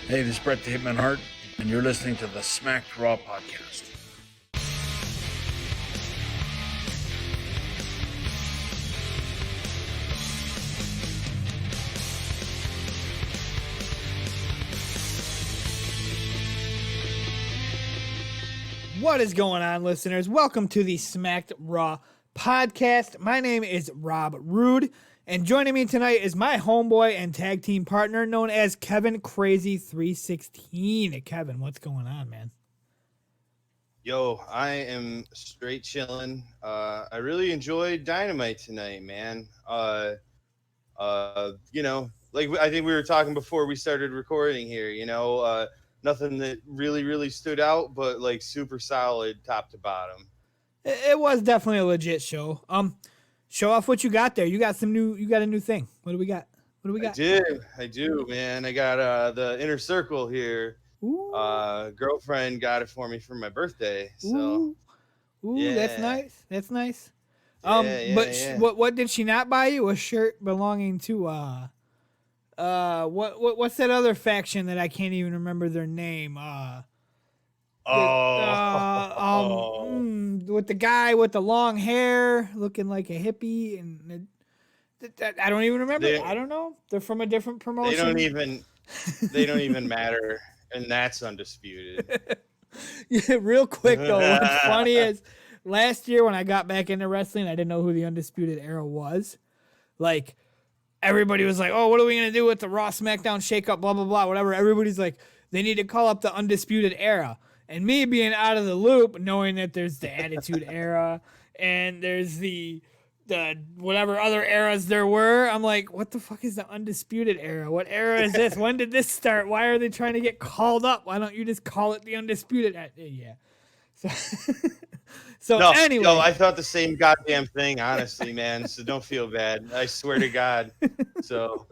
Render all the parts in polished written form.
Hey, this is Brett the Hitman Hart, and you're listening to the Smacked Raw podcast. What is going on, listeners? Welcome to the Smacked Raw podcast. My name is Rob Rude, and joining me tonight is my homeboy and tag team partner known as Kevin Crazy 316. Kevin, what's going on, man? Yo, I am straight chilling. I really enjoyed Dynamite tonight, man. I think we were talking before we started recording here, nothing that really stood out, but like super solid top to bottom. It was definitely a legit show. Show off what you got there. You got a new thing. What do we got? I do, man. I got the Inner Circle here. Ooh. Girlfriend got it for me for my birthday. So yeah. That's nice. Yeah. What did she not buy you? A shirt belonging to what's that other faction that I can't even remember their name? With the guy with the long hair looking like a hippie, and I don't even remember. I don't know. They're from a different promotion. They don't even matter, and that's undisputed. Yeah, real quick though, what's funny is last year when I got back into wrestling, I didn't know who the Undisputed Era was. Like, everybody was like, "Oh, what are we gonna do with the Raw SmackDown shakeup? Blah blah blah, whatever." Everybody's like, they need to call up the Undisputed Era. And me being out of the loop, knowing that there's the Attitude Era and there's the whatever other eras there were, I'm like, what the fuck is the Undisputed Era? What era is this? When did this start? Why are they trying to get called up? Why don't you just call it the Undisputed? Yeah. Anyway. No, I thought the same goddamn thing, honestly, man. So don't feel bad. I swear to God. So,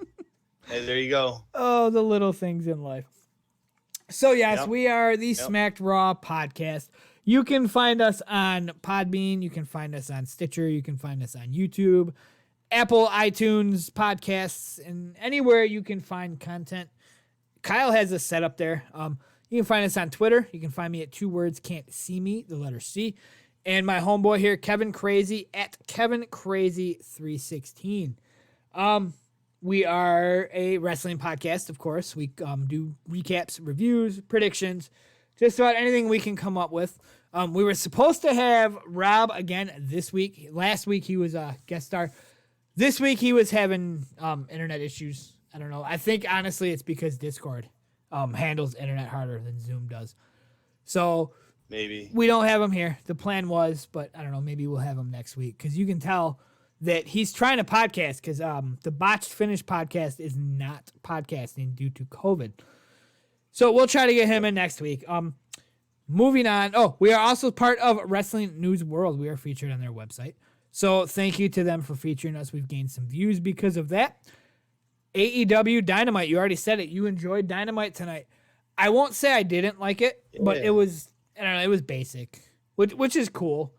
hey, there you go. Oh, the little things in life. So, yes, Yep. We are the Smacked Raw podcast. You can find us on Podbean. You can find us on Stitcher. You can find us on YouTube, Apple, iTunes, podcasts, and anywhere you can find content. Kyle has us set up there. You can find us on Twitter. You can find me at 2 words, can't see me, the letter C. And my homeboy here, Kevin Crazy, at Kevin Crazy 316. We are a wrestling podcast, of course. We do recaps, reviews, predictions, just about anything we can come up with. We were supposed to have Rob again this week. Last week he was a guest star. This week he was having internet issues. I don't know. I think, honestly, it's because Discord handles internet harder than Zoom does. So maybe we don't have him here. The plan was, but I don't know. Maybe we'll have him next week because you can tell that he's trying to podcast because the Botched Finish podcast is not podcasting due to COVID. So we'll try to get him in next week. Moving on. Oh, we are also part of Wrestling News World. We are featured on their website. So thank you to them for featuring us. We've gained some views because of that. AEW Dynamite. You already said it. You enjoyed Dynamite tonight. I won't say I didn't like it, but it was, I don't know, it was basic, which is cool.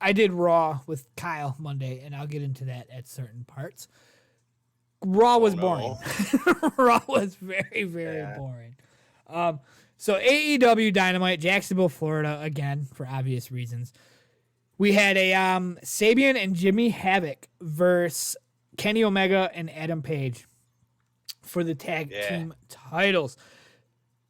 I did Raw with Kyle Monday, and I'll get into that at certain parts. Raw was boring. Raw was very, very boring. So AEW Dynamite, Jacksonville, Florida, again, for obvious reasons. We had a Sabian and Jimmy Havoc versus Kenny Omega and Adam Page for the tag team titles.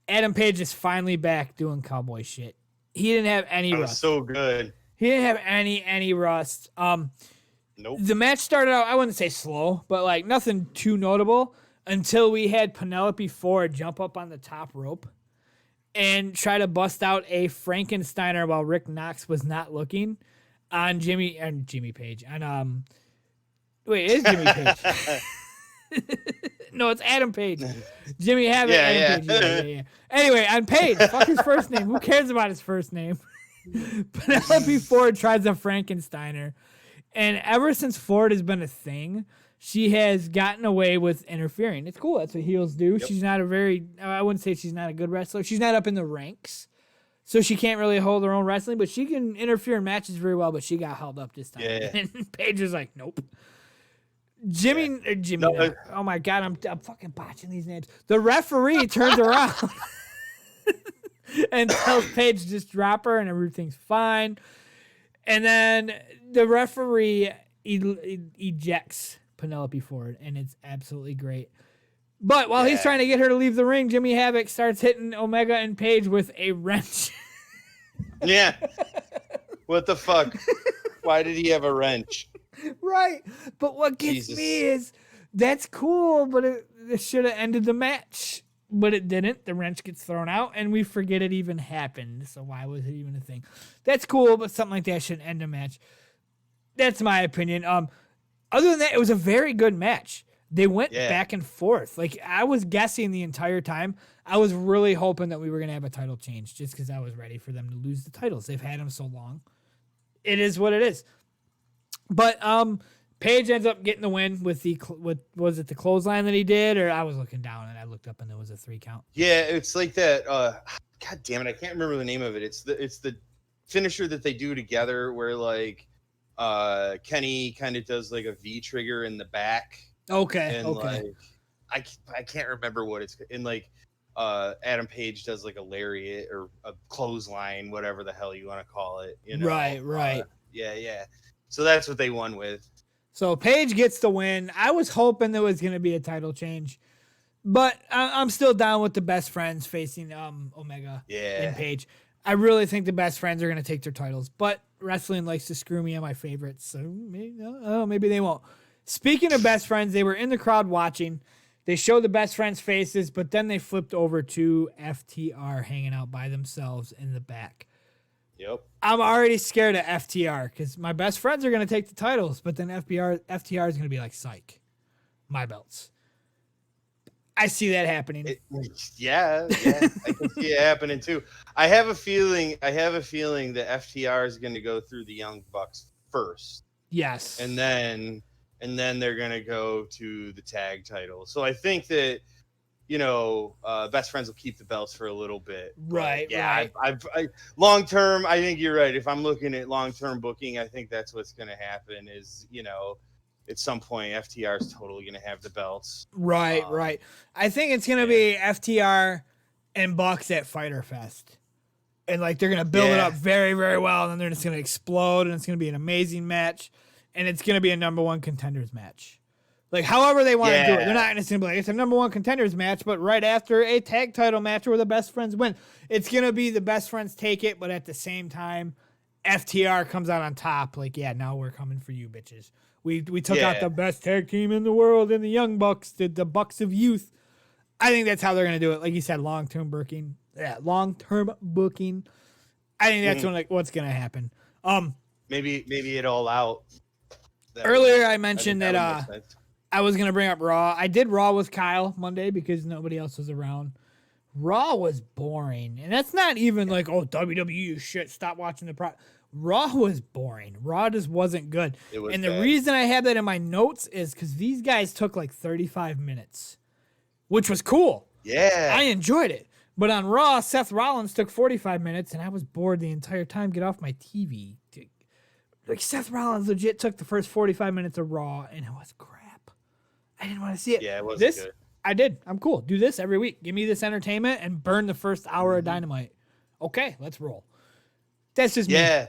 Adam Page is finally back doing cowboy shit. He didn't have any rust. Was so good. He didn't have any rust. Nope. The match started out, I wouldn't say slow, but like nothing too notable until we had Penelope Ford jump up on the top rope and try to bust out a Frankensteiner while Rick Knox was not looking on Jimmy Page. And wait, it is Jimmy Page. No, it's Adam Page. Jimmy Havoc, Adam Page. Yeah. Anyway, on Page, fuck his first name. Who cares about his first name? Penelope Ford tries a Frankensteiner. And ever since Ford has been a thing, she has gotten away with interfering. It's cool. That's what heels do. Yep. She's not I wouldn't say she's not a good wrestler. She's not up in the ranks. So she can't really hold her own wrestling, but she can interfere in matches very well, but she got held up this time. Yeah. And Paige was like, nope. Jimmy. No, Oh my God, I'm fucking botching these names. The referee turns around and tells Paige just drop her and everything's fine. And then the referee ejects Penelope Ford, and it's absolutely great. But while he's trying to get her to leave the ring, Jimmy Havoc starts hitting Omega and Paige with a wrench. Yeah. What the fuck? Why did he have a wrench? Right. But what gets me is that's cool, but it should have ended the match. But it didn't. The wrench gets thrown out, and we forget it even happened. So why was it even a thing? That's cool, but something like that shouldn't end a match. That's my opinion. Other than that, it was a very good match. They went back and forth. Like, I was guessing the entire time. I was really hoping that we were going to have a title change just because I was ready for them to lose the titles. They've had them so long. It is what it is. But Paige ends up getting the win with was it the clothesline that he did, or I was looking down and I looked up and there was a 3 count. Yeah, it's like that. God damn it, I can't remember the name of it. It's the finisher that they do together where like Kenny kind of does like a V trigger in the back. Okay. And okay. Like I can't remember what it's in like. Adam Page does like a lariat or a clothesline, whatever the hell you want to call it. You know? Right. Yeah. So that's what they won with. So Paige gets the win. I was hoping there was going to be a title change, but I'm still down with the best friends facing Omega and Paige. I really think the best friends are going to take their titles, but wrestling likes to screw me on my favorites, so maybe they won't. Speaking of best friends, they were in the crowd watching. They showed the best friends' faces, but then they flipped over to FTR hanging out by themselves in the back. Yep. I'm already scared of FTR because my best friends are going to take the titles, but then FTR is going to be like, psych, my belts. I see that happening. Yeah, I can see it happening too. I have a feeling that FTR is going to go through the Young Bucks first. Yes. And then they're going to go to the tag title. So I think that, best friends will keep the belts for a little bit. Right. Yeah. Right. I long term, I think you're right. If I'm looking at long term booking, I think that's what's going to happen is, at some point FTR is totally going to have the belts. Right. I think it's going to be FTR and Bucks at Fyter Fest. And like, they're going to build it up very, very well. And then they're just going to explode and it's going to be an amazing match. And it's going to be a number 1 contenders match. Like, however they want to do it. They're not going to be like, it's a number 1 contenders match, but right after a tag title match where the best friends win. It's going to be the best friends take it, but at the same time, FTR comes out on top. Like, now we're coming for you, bitches. We took out the best tag team in the world in the Young Bucks, the Bucks of Youth. I think that's how they're going to do it. Like you said, long-term booking. Yeah, long-term booking. I think that's what's going to happen. Maybe it all out. Earlier, I mentioned that I was going to bring up Raw. I did Raw with Kyle Monday because nobody else was around. Raw was boring. And that's not even like, oh, WWE is shit. Stop watching the Raw was boring. Raw just wasn't good. And the reason I have that in my notes is because these guys took like 35 minutes, which was cool. Yeah. I enjoyed it. But on Raw, Seth Rollins took 45 minutes, and I was bored the entire time. Get off my TV. Like, Seth Rollins legit took the first 45 minutes of Raw, and it was crap. I didn't want to see it. Yeah, it wasn't good. I did. I'm cool. Do this every week. Give me this entertainment and burn the first hour of Dynamite. Okay, let's roll. That's just me. Yeah.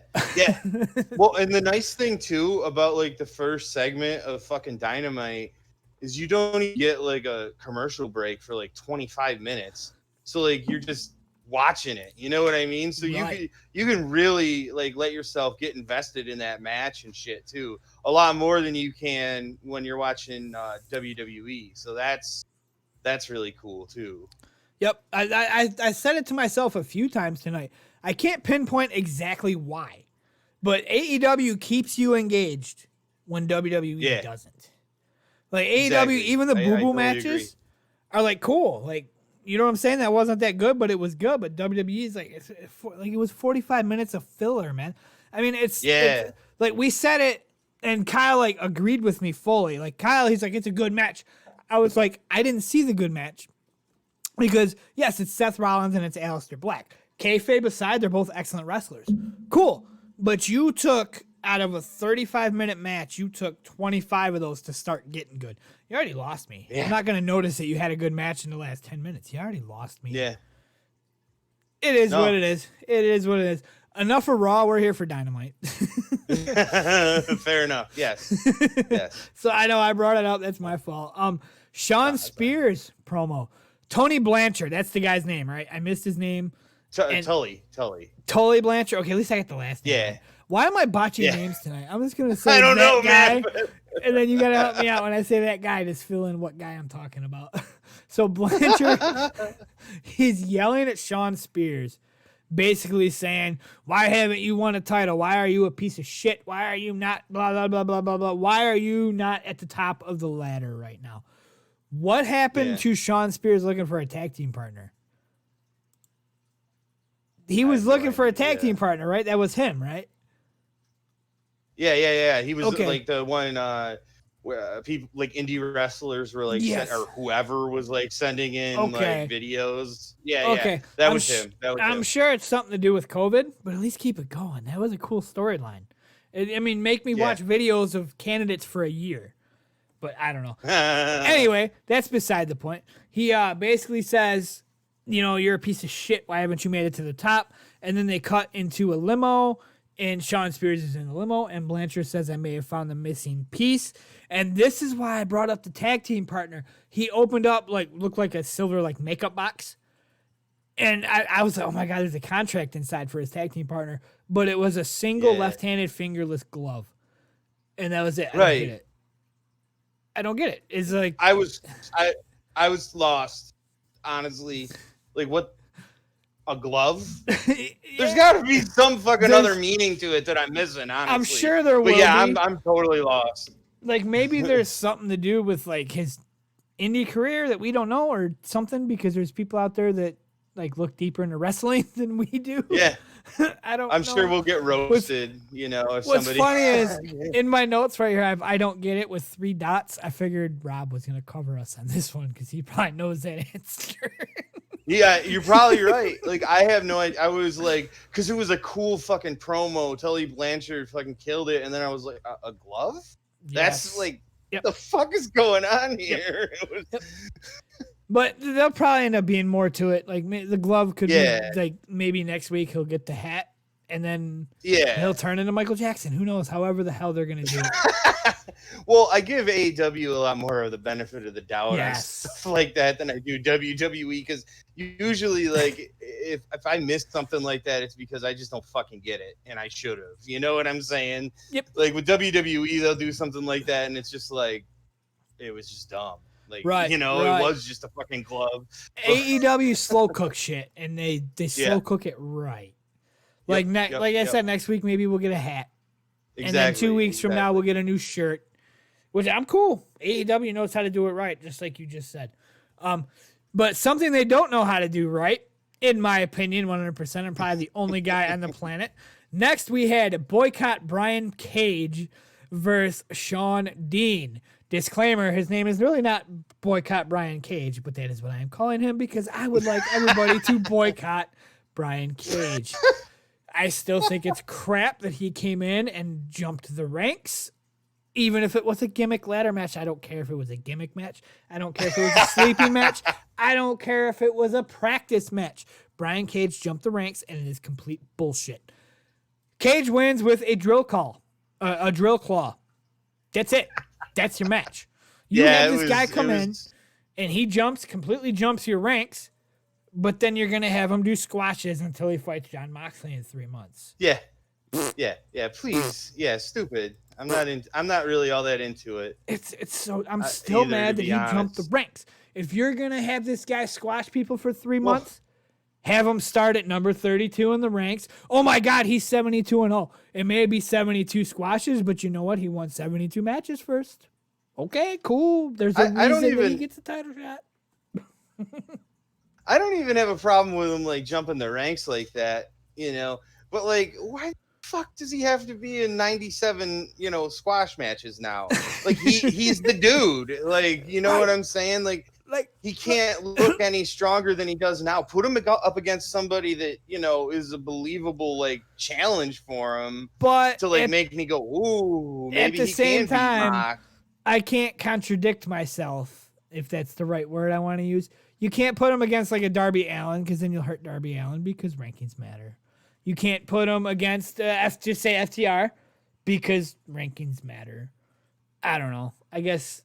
Well, and the nice thing, too, about, like, the first segment of fucking Dynamite is you don't even get, like, a commercial break for, like, 25 minutes. So, like, you're just watching it. You know what I mean? So you can really, like, let yourself get invested in that match and shit, too. A lot more than you can when you're watching WWE. So that's really cool, too. Yep. I said it to myself a few times tonight. I can't pinpoint exactly why, but AEW keeps you engaged when WWE doesn't. Like, AEW, even the boo-boo matches are like cool. Like, you know what I'm saying? That wasn't that good, but it was good. But WWE is like, it was 45 minutes of filler, man. I mean, it's like we said it, and Kyle like agreed with me fully. Like Kyle, he's like, it's a good match. I was like, I didn't see the good match because yes, it's Seth Rollins and it's Aleister Black. Kayfabe aside, they're both excellent wrestlers. Cool. But you took out of a 35-minute match, you took 25 of those to start getting good. You already lost me. Yeah. I'm not going to notice that you had a good match in the last 10 minutes. You already lost me. Yeah. It is what it is. It is what it is. Enough for Raw. We're here for Dynamite. Fair enough. Yes. Yes. So I know I brought it up. That's my fault. Sean Spears promo. Tony Blanchard. That's the guy's name, right? I missed his name. Tully. Tully Blanchard. Okay, at least I got the last name. Yeah. Why am I botching names tonight? I'm just going to say I don't know, guy, man. and then you got to help me out when I say that guy. Just fill in what guy I'm talking about. So Blanchard, he's yelling at Sean Spears, basically saying, why haven't you won a title? Why are you a piece of shit? Why are you not blah, blah, blah, blah, blah, blah? Why are you not at the top of the ladder right now? What happened to Sean Spears looking for a tag team partner? He was looking for a tag team partner, right? That was him, right? Yeah. He was like the one where people like indie wrestlers were like, or whoever was like sending in like videos. Yeah. That was him. I'm sure it's something to do with COVID, but at least keep it going. That was a cool storyline. I mean, make me watch videos of candidates for a year, but I don't know. Anyway, that's beside the point. He basically says, you know, you're a piece of shit. Why haven't you made it to the top? And then they cut into a limo. And Sean Spears is in the limo, and Blanchard says, I may have found the missing piece. And this is why I brought up the tag team partner. He opened up, looked like a silver, makeup box. And I was like, oh my God, there's a contract inside for his tag team partner. But it was a single left-handed fingerless glove. And that was it. I don't get it. It's like... I was lost, honestly. Like, what... A glove? There's got to be some fucking other meaning to it that I'm missing, honestly. I'm sure there will be. I'm totally lost. Like, maybe there's something to do with, his indie career that we don't know or something, because there's people out there that, look deeper into wrestling than we do. Yeah. I don't know. I'm sure we'll get roasted, if what's somebody... funny is, in my notes right here, I don't get it with 3 dots. I figured Rob was going to cover us on this one because he probably knows that answer. Yeah, you're probably right. Like, I have no idea. I was like, because it was a cool fucking promo. Tully Blanchard fucking killed it. And then I was like, a glove? Yes. That's like, what the fuck is going on here? But there'll probably end up being more to it. Like, the glove could be, maybe next week he'll get the hat. And then he'll turn into Michael Jackson. Who knows? However the hell they're going to do it. Well, I give AEW a lot more of the benefit of the doubt on stuff like that than I do WWE, because usually, if I missed something like that, it's because I just don't fucking get it, and I should have. You know what I'm saying? Yep. Like, with WWE, they'll do something like that, and it's just like, it was just dumb. Like, it was just a fucking glove. AEW slow cook shit, and they slow cook it right. Like I said, next week maybe we'll get a hat. Exactly. And then 2 weeks from now we'll get a new shirt, which I'm cool. AEW knows how to do it right, just like you just said. But something they don't know how to do right, in my opinion, 100%, I'm probably the only guy on the planet. Next, we had Boycott Brian Cage versus Sean Dean. Disclaimer, his name is really not Boycott Brian Cage, but that is what I am calling him because I would like everybody to boycott Brian Cage. I still think it's crap that he came in and jumped the ranks. Even if it was a gimmick ladder match, I don't care if it was a gimmick match. I don't care if it was a sleeping match. I don't care if it was a practice match. Brian Cage jumped the ranks, and it is complete bullshit. Cage wins with a drill claw. That's it. That's your match. You have this guy come in, and he completely jumps your ranks, but then you're going to have him do squashes until he fights Jon Moxley in 3 months. Yeah, please. Yeah, stupid. I'm not really all that into it. It's so I'm still mad that he jumped the ranks. If you're going to have this guy squash people for 3 months, have him start at number 32 in the ranks. Oh my God, he's 72-0. It may be 72 squashes, but you know what? He won 72 matches first. Okay, cool. There's a reason that he gets a title shot. I don't even have a problem with him jumping the ranks like that, But why the fuck does he have to be in 97, squash matches now? He's the dude. You know what I'm saying? Like he can't look any stronger than he does now. Put him up against somebody that, is a believable like challenge for him, but to like make me go, ooh, maybe at the he same can time, beat Mox. I can't contradict myself, if that's the right word I want to use. You can't put him against like a Darby Allin, because then you'll hurt Darby Allin, because rankings matter. You can't put him against just say FTR, because rankings matter. I don't know. I guess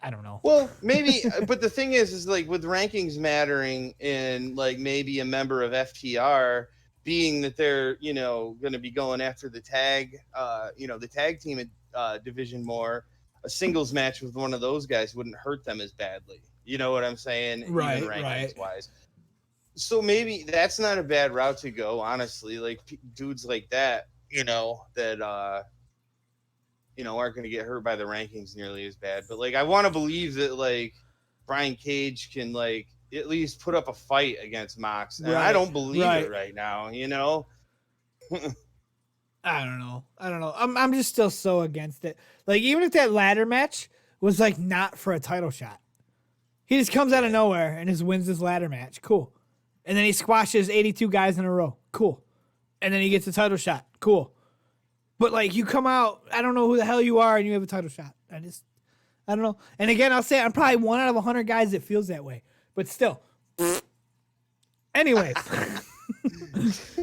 I don't know. Well, maybe, but the thing is like with rankings mattering and like maybe a member of FTR being that they're, going to be going after the tag, the tag team division more, a singles match with one of those guys wouldn't hurt them as badly. You know what I'm saying? Right, even rankings right. wise. So maybe that's not a bad route to go, honestly. Like dudes like that, that, aren't going to get hurt by the rankings nearly as bad. But like, I want to believe that like Brian Cage can like at least put up a fight against Mox, and I don't believe it right now. I don't know. I'm just still so against it. Like even if that ladder match was like not for a title shot, he just comes out of nowhere and just wins this ladder match. Cool. And then he squashes 82 guys in a row. Cool. And then he gets a title shot. Cool. But like you come out, I don't know who the hell you are, and you have a title shot. I don't know. And again, I'll say I'm probably 1 out of 100 guys that feels that way. But still. Anyways.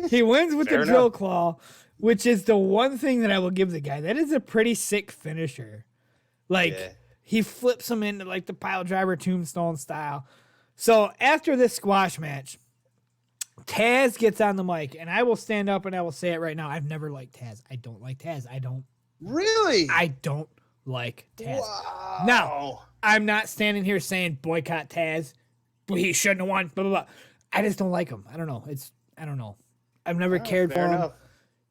He wins with the drill claw, which is the one thing that I will give the guy. That is a pretty sick finisher. Like he flips him into like the pile driver tombstone style. So after this squash match, Taz gets on the mic, and I will stand up and I will say it right now. I've never liked Taz. I don't like Taz. Really? I don't like Taz. Wow. Now, I'm not standing here saying boycott Taz, but he shouldn't have won, blah, blah, blah. I just don't like him. I don't know. I don't know. I've never cared for him.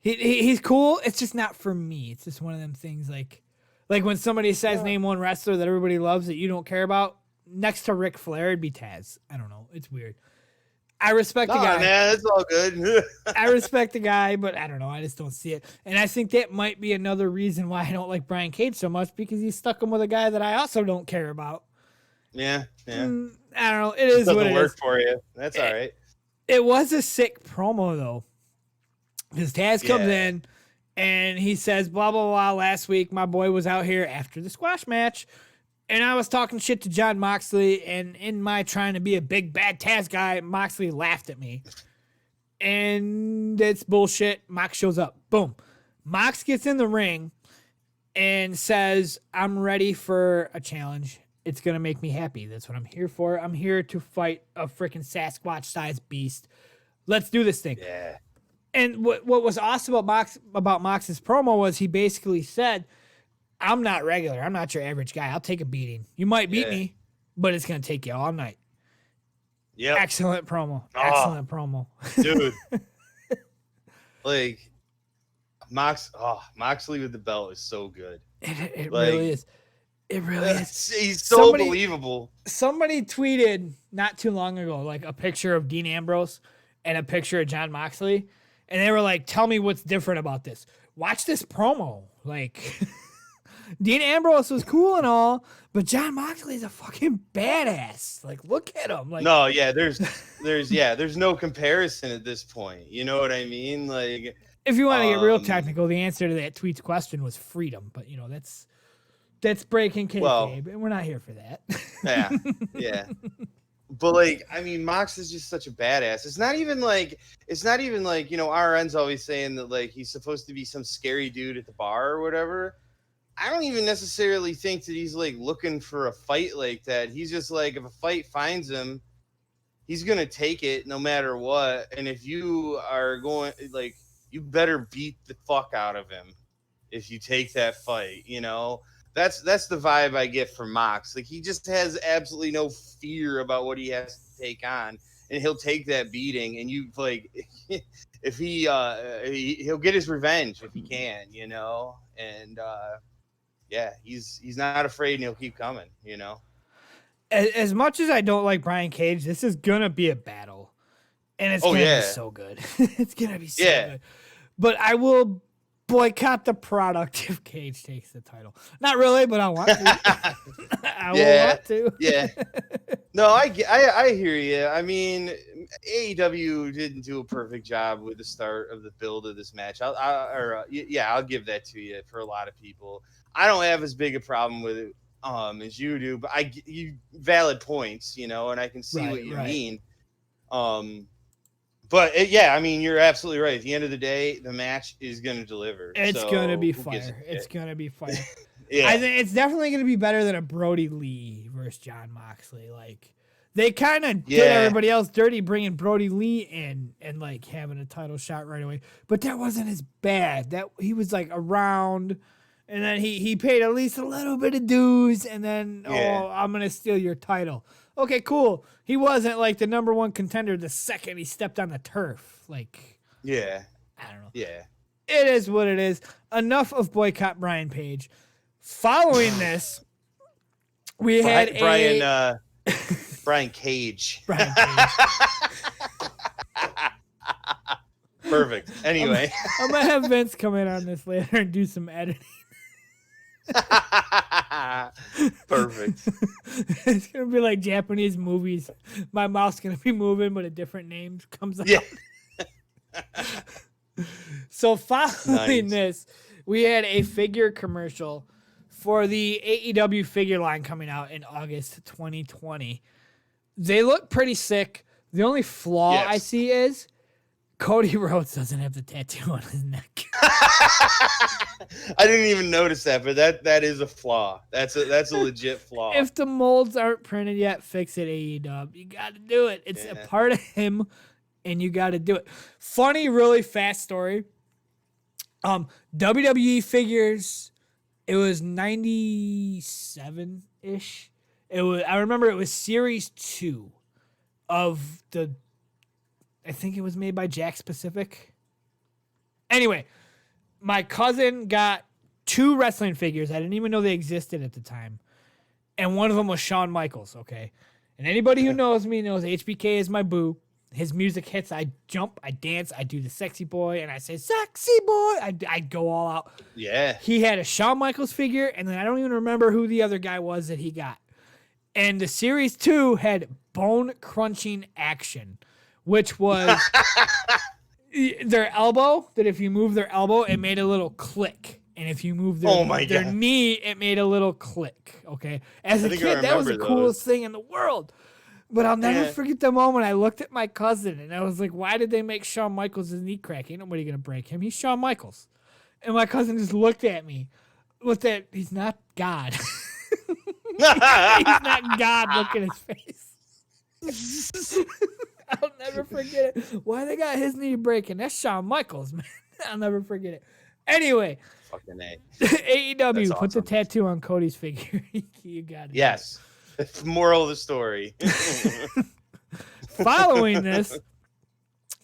He's cool. It's just not for me. It's just one of them things like when somebody says name one wrestler that everybody loves that you don't care about, next to Ric Flair, it'd be Taz. I don't know. It's weird. I respect the guy. Man, it's all good. I respect the guy, but I don't know. I just don't see it. And I think that might be another reason why I don't like Brian Cage so much, because he's stuck him with a guy that I also don't care about. Yeah. I don't know. It is what it is. Doesn't work for you. That's all right. It was a sick promo, though, because Taz comes in and he says, blah, blah, blah, last week my boy was out here after the squash match, and I was talking shit to Jon Moxley, and in my trying to be a big bad Taz guy, Moxley laughed at me. And that's bullshit. Mox shows up. Boom. Mox gets in the ring and says, I'm ready for a challenge. It's going to make me happy. That's what I'm here for. I'm here to fight a freaking Sasquatch-sized beast. Let's do this thing. Yeah. And what was awesome about Mox's promo was he basically said, I'm not regular. I'm not your average guy. I'll take a beating. You might beat me, but it's going to take you all night. Yeah. Excellent promo. Excellent promo. Dude. Like, Moxley with the belt is so good. It really is. It really is. He's so believable. Somebody tweeted not too long ago, like a picture of Dean Ambrose and a picture of Jon Moxley. And they were like, tell me what's different about this. Watch this promo. Like, Dean Ambrose was cool and all, but Jon Moxley's a fucking badass. Like, look at him. Like, no, yeah, there's no comparison at this point. You know what I mean? Like, if you want to get real technical, the answer to that tweet's question was freedom. But, that's breaking kayfabe, and we're not here for that. Yeah. But like, I mean, Mox is just such a badass. It's not even like, RN's always saying that like he's supposed to be some scary dude at the bar or whatever. I don't even necessarily think that he's like looking for a fight like that. He's just like, if a fight finds him, he's gonna take it no matter what. And if you are going, like, you better beat the fuck out of him if you take that fight. That's the vibe I get from Mox. Like, he just has absolutely no fear about what he has to take on, and he'll take that beating. And you like, if he'll get his revenge if he can, And he's not afraid, and he'll keep coming. As much as I don't like Brian Cage, this is gonna be a battle, and it's gonna be so good. It's gonna be so good. But I will boycott the product if Cage takes the title. Not really, but I want to. I want to. Yeah. No, I hear you. I mean, AEW didn't do a perfect job with the start of the build of this match. I'll give that to you for a lot of people. I don't have as big a problem with it as you do, but you valid points, and I can see what you mean. But I mean, you're absolutely right. At the end of the day, the match is going to deliver. It's going to be fire. It's going to be fire. Yeah. I think it's definitely going to be better than a Brody Lee versus John Moxley. Like, they kind of did everybody else dirty bringing Brody Lee in and like having a title shot right away. But that wasn't as bad. That he was like around, and then he paid at least a little bit of dues, and then I'm going to steal your title. Okay, cool. He wasn't like the number one contender the second he stepped on the turf. Like, I don't know. Yeah. It is what it is. Enough of boycott Brian Page. Following this, we had Brian Cage. Brian Cage. Perfect. Anyway. I'm going to have Vince come in on this later and do some editing. Perfect. It's gonna be like Japanese movies. My mouth's gonna be moving, but a different name comes out. Yeah. So following this, we had a figure commercial for the AEW figure line coming out in August 2020. They look pretty sick. The only flaw I see is Cody Rhodes doesn't have the tattoo on his neck. I didn't even notice that, but that is a flaw. That's a legit flaw. If the molds aren't printed yet, fix it, AEW. You got to do it. It's a part of him, and you got to do it. Funny, really fast story. WWE figures, it was 97-ish. I remember it was Series 2 of the... I think it was made by Jakks Pacific. Anyway, my cousin got 2 wrestling figures. I didn't even know they existed at the time. And one of them was Shawn Michaels, okay? And anybody who knows me knows HBK is my boo. His music hits, I jump, I dance, I do the sexy boy, and I say, sexy boy. I go all out. Yeah. He had a Shawn Michaels figure, and then I don't even remember who the other guy was that he got. And the Series 2 had bone-crunching action, which was their elbow, that if you move their elbow, it made a little click. And if you move their knee, it made a little click. Okay. As a kid, that was the coolest thing in the world. But I'll never forget the moment I looked at my cousin and I was like, why did they make Shawn Michaels' knee crack? Ain't nobody going to break him. He's Shawn Michaels. And my cousin just looked at me with that. He's not God. He's not God. Look at his face. I'll never forget it. Why they got his knee breaking? That's Shawn Michaels, man. I'll never forget it. Anyway, fucking A. AEW put the tattoo on Cody's figure. You got it. Yes. Moral of the story. Following this,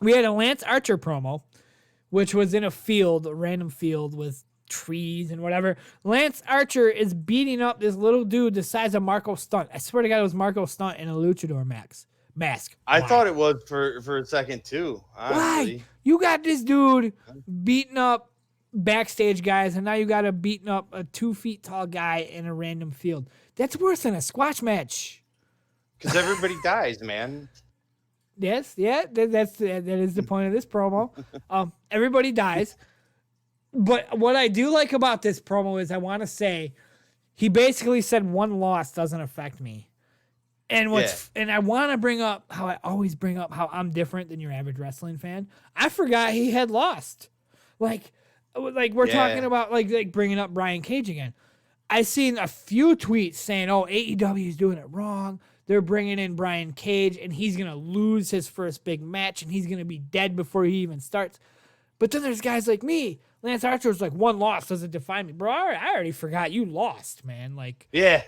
we had a Lance Archer promo, which was in a field, a random field with trees and whatever. Lance Archer is beating up this little dude the size of Marco Stunt. I swear to God, it was Marco Stunt in a luchador mask. I thought it was for a second too. Honestly. Why? You got this dude beating up backstage guys, and now you got a beating up a 2 feet tall guy in a random field. That's worse than a squash match. Because everybody dies, man. Yes, that is the point of this promo. Everybody dies. But what I do like about this promo is I want to say he basically said one loss doesn't affect me. And and I want to bring up how I always bring up how I'm different than your average wrestling fan. I forgot he had lost. Like we're talking about like bringing up Brian Cage again. I seen a few tweets saying, "Oh, AEW is doing it wrong. They're bringing in Brian Cage, and he's gonna lose his first big match, and he's gonna be dead before he even starts." But then there's guys like me. Lance Archer's like, one loss doesn't define me, bro. I already forgot you lost, man. Like, yeah,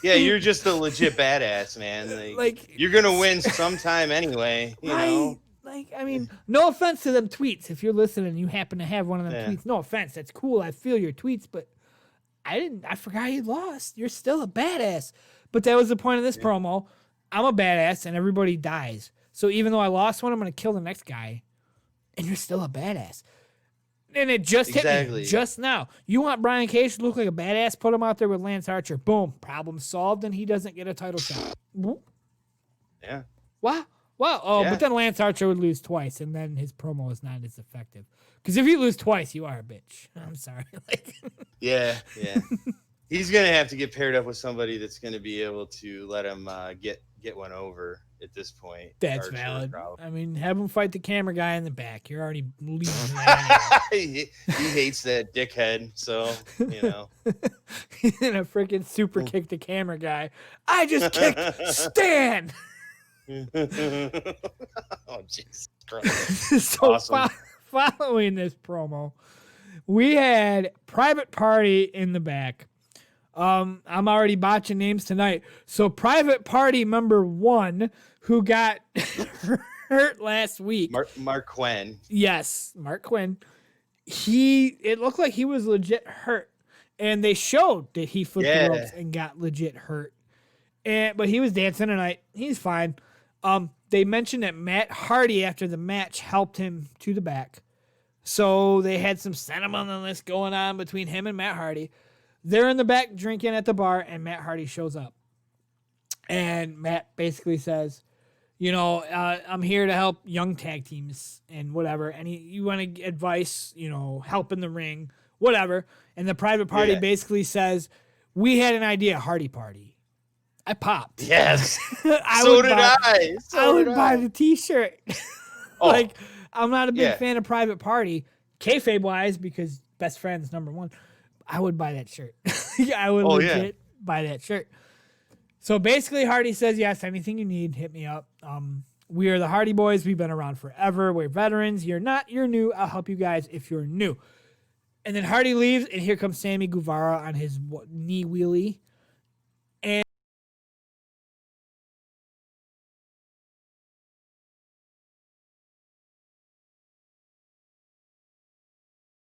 you're just a legit badass, man. Like you're gonna win sometime anyway. You know. Like, I mean, no offense to them tweets. If you're listening and you happen to have one of them tweets, no offense. That's cool. I feel your tweets, but I forgot you lost. You're still a badass. But that was the point of this promo. I'm a badass and everybody dies. So even though I lost one, I'm going to kill the next guy. And you're still a badass. And it just hit Exactly. me just now. You want Brian Cage to look like a badass? Put him out there with Lance Archer. Boom. Problem solved, and he doesn't get a title shot. Yeah. Wow. Wow. Oh, Yeah. but then Lance Archer would lose twice, and then his promo is not as effective. Because if you lose twice, you are a bitch. I'm sorry. Yeah. He's gonna have to get paired up with somebody that's gonna be able to let him get one over at this point. That's Archer, valid. probably. I mean, have him fight the camera guy in the back. You're already leaving. he hates that dickhead, so you know. He's gonna freaking super kick the camera guy. I just kicked Stan. Oh Jesus Christ! So Awesome. following this promo, we had Private Party in the back. I'm already botching names tonight. So Private Party member 1, who got hurt last week. Mark Quinn. Yes, Mark Quinn. It looked like he was legit hurt. And they showed that he flipped the ropes and got legit hurt. But he was dancing tonight. He's fine. They mentioned that Matt Hardy, after the match, helped him to the back. So they had some sentimentalness going on between him and Matt Hardy. They're in the back drinking at the bar, and Matt Hardy shows up. And Matt basically says, I'm here to help young tag teams and whatever. And you want advice, help in the ring, whatever. And the Private Party basically says, we had an idea, Hardy Party. I popped. Yes. I would buy the t-shirt. I'm not a big fan of Private Party, kayfabe wise, because best friends #1. I would buy that shirt. I would legit buy that shirt. So basically, Hardy says, yes, anything you need, hit me up. We are the Hardy Boys. We've been around forever. We're veterans. You're not. You're new. I'll help you guys if you're new. And then Hardy leaves, and here comes Sammy Guevara on his knee wheelie. And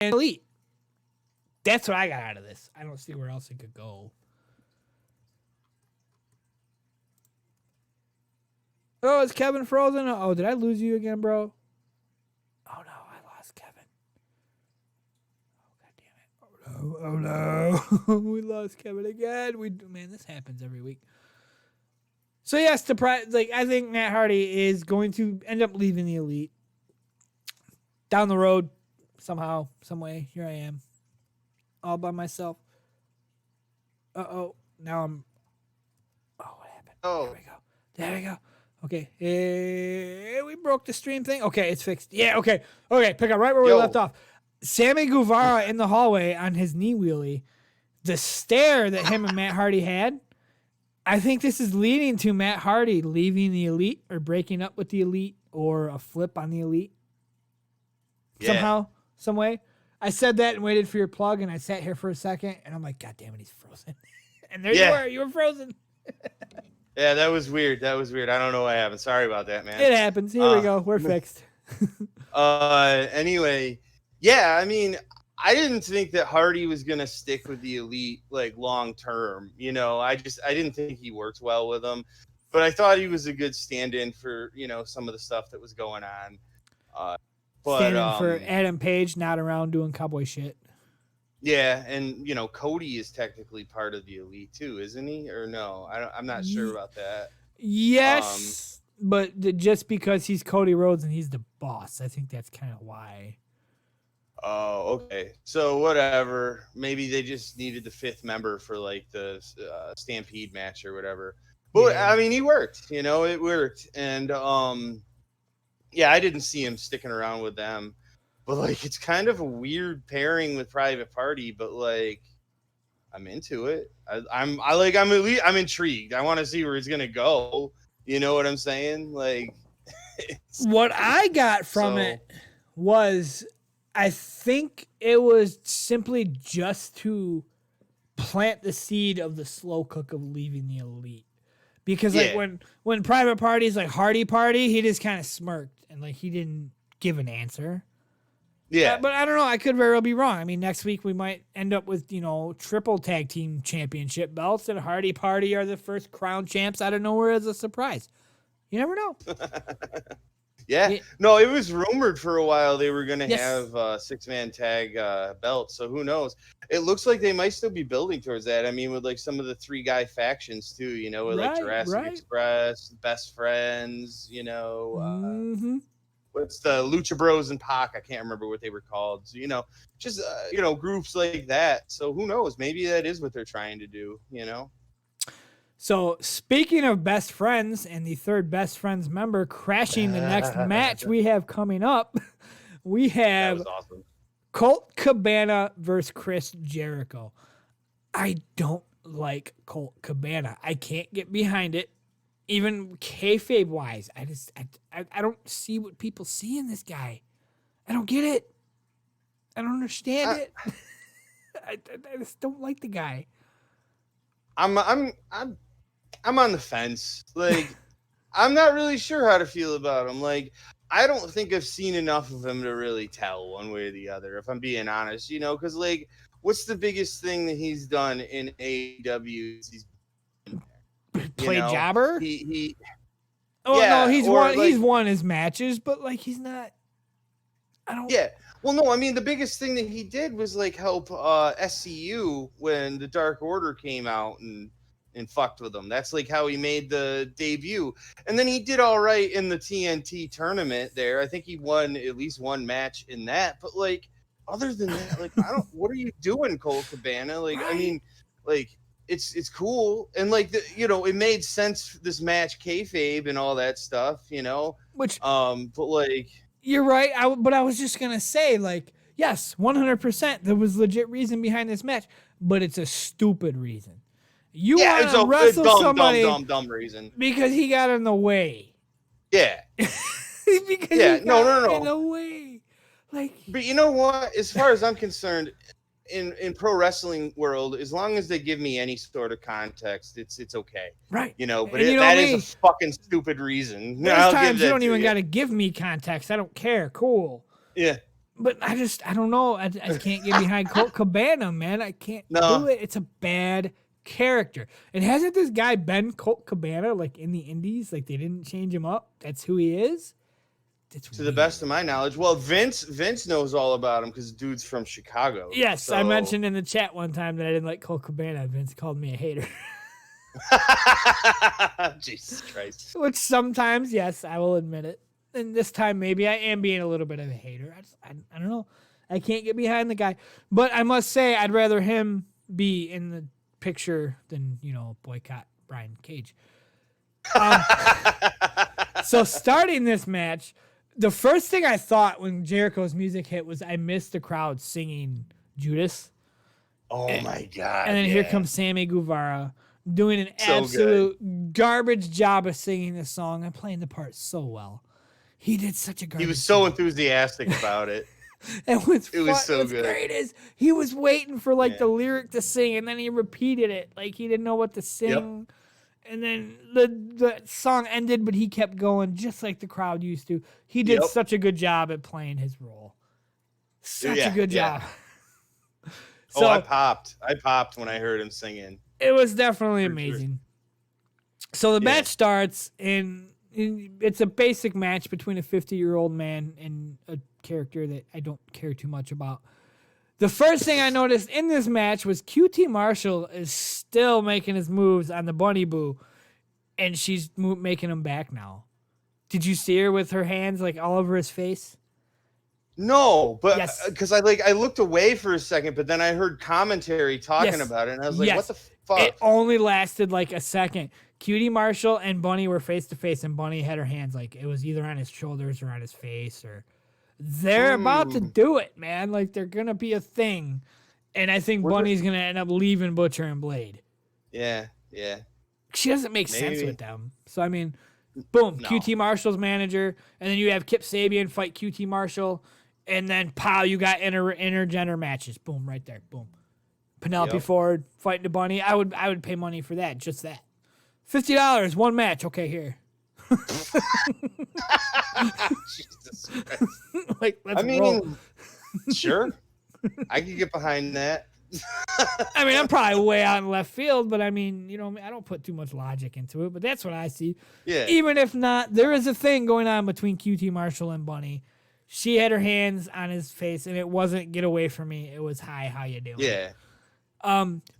Elite. That's what I got out of this. I don't see where else it could go. Oh, is Kevin frozen? Oh, did I lose you again, bro? Oh, no, I lost Kevin. Oh, God damn it. Oh, no. We lost Kevin again. Man, this happens every week. So, yes, I think Matt Hardy is going to end up leaving the Elite. Down the road, somehow, some way. Here I am. All by myself. Uh-oh. Now I'm... Oh, what happened? Oh. There we go. Okay. We broke the stream thing. Okay, it's fixed. Yeah, okay. Okay, pick up right where we left off. Sammy Guevara in the hallway on his knee wheelie. The stare that him and Matt Hardy had. I think this is leading to Matt Hardy leaving the Elite or breaking up with the Elite or a flip on the Elite. Yeah. Somehow, some way. I said that and waited for your plug, and I sat here for a second, and I'm like, God damn it, he's frozen. And there you were. You were frozen. Yeah, that was weird. I don't know what happened. Sorry about that, man. It happens. Here we go. We're fixed. Anyway, yeah, I mean, I didn't think that Hardy was going to stick with the Elite, long term. I didn't think he worked well with them. But I thought he was a good stand-in for, some of the stuff that was going on. Standing for Adam Page, not around doing cowboy shit. Yeah, and Cody is technically part of the Elite too, isn't he? Or no? I'm not sure about that. Yes, but just because he's Cody Rhodes and he's the boss, I think that's kind of why. Oh, okay. So whatever. Maybe they just needed the 5th member for the Stampede match or whatever. But yeah. I mean, he worked. It worked, and yeah, I didn't see him sticking around with them, but it's kind of a weird pairing with Private Party, but I'm into it. I'm intrigued. I want to see where he's gonna go. You know what I'm saying? What I got from it was, I think it was simply just to plant the seed of the slow cook of leaving the Elite. Because when Private Party's Hardy Party, he just kind of smirked and he didn't give an answer. Yeah. But I don't know. I could very well be wrong. I mean, next week we might end up with, triple tag team championship belts, and Hardy Party are the first crown champs out of nowhere as a surprise. You never know. Yeah. No, it was rumored for a while they were going to have a 6-man tag belt. So who knows? It looks like they might still be building towards that. I mean, with like some of the 3-guy factions too, you know, with like Jurassic Express, Best Friends, you know, what's the Lucha Bros and Pac? I can't remember what they were called. So, you know, just, you know, groups like that. So who knows? Maybe that is what they're trying to do, you know? So speaking of Best Friends and the third Best Friends member crashing the next match we have coming up, we have awesome. Colt Cabana versus Chris Jericho. I don't like Colt Cabana. I can't get behind it. Even kayfabe wise, I don't see what people see in this guy. I don't get it. I don't understand it. I just don't like the guy. I'm on the fence. Like, I'm not really sure how to feel about him. Like, I don't think I've seen enough of him to really tell one way or the other, if I'm being honest, you know, because, like, what's the biggest thing that he's done in AEW? He's play jobber? He's won his matches, but, like, he's not. Yeah. Well, no, I mean, the biggest thing that he did was, like, help SCU when the Dark Order came out and fucked with them. That's like how he made the debut. And then he did all right in the TNT tournament there. I think he won at least one match in that. But, like, other than that, like, what are you doing, Colt Cabana? Like, I mean, like, it's cool. And, like, you know, it made sense, this match, kayfabe and all that stuff, you know? Which, but, like... You're right. But I was just going to say, like, yes, 100%. There was legit reason behind this match, but it's a stupid reason. You want to wrestle somebody dumb reason because he got in the way. Yeah. Because he got in the way. Like, but you know what? As far as I'm concerned, in pro wrestling world, as long as they give me any sort of context, it's okay. Right. You know, but that is a fucking stupid reason. There's times you don't even got to give me context. I don't care. Cool. Yeah. But I don't know. I can't get behind Colt Cabana, man. I can't do it. It's a bad character. And hasn't this guy been Colt Cabana, like, in the indies? Like, they didn't change him up? That's who he is? To the best of my knowledge. Well, Vince knows all about him because dude's from Chicago. Yes, so. I mentioned in the chat one time that I didn't like Colt Cabana. Vince called me a hater. Jesus Christ. Which sometimes, yes, I will admit it. And this time, maybe I am being a little bit of a hater. I don't know. I can't get behind the guy. But I must say, I'd rather him be in the picture than, you know, boycott Brian Cage. So starting this match, the first thing I thought when Jericho's music hit was I missed the crowd singing Judas. Oh, my God. And then here comes Sammy Guevara doing an absolute garbage job of singing this song and playing the part so well. He did such a garbage He was so enthusiastic about it. And what's great is he was waiting for, like, the lyric to sing, and then he repeated it. Like, he didn't know what to sing. Yep. And then the song ended, but he kept going just like the crowd used to. He did such a good job at playing his role. Such a good job. So, I popped when I heard him singing. It was definitely amazing. So the match starts, and it's a basic match between a 50-year-old man and a character that I don't care too much about. The first thing I noticed in this match was QT Marshall is still making his moves on the Bunny Boo, and she's making them back now. Did you see her with her hands, like, all over his face? No, but because I looked away for a second, but then I heard commentary talking about it, and I was like, what the fuck? It only lasted like a second. QT Marshall and Bunny were face to face, and Bunny had her hands, like, it was either on his shoulders or on his face, or... They're about to do it, man. Like, they're going to be a thing. And I think Bunny's going to end up leaving Butcher and Blade. Yeah. She doesn't make sense with them. So, I mean, boom, QT Marshall's manager. And then you have Kip Sabian fight QT Marshall. And then, pow, you got intergender matches. Boom, right there. Boom. Penelope Ford fighting the Bunny. I would pay money for that, just that. $50, one match. Okay, here. Jesus Christ. Like, let's roll. Sure. I could get behind that. I mean, I'm probably way out in left field, but I mean, you know, I don't put too much logic into it, but that's what I see. Yeah. Even if not, there is a thing going on between QT Marshall and Bunny. She had her hands on his face, and it wasn't "get away from me." It was "Hi, how you doing?" Yeah.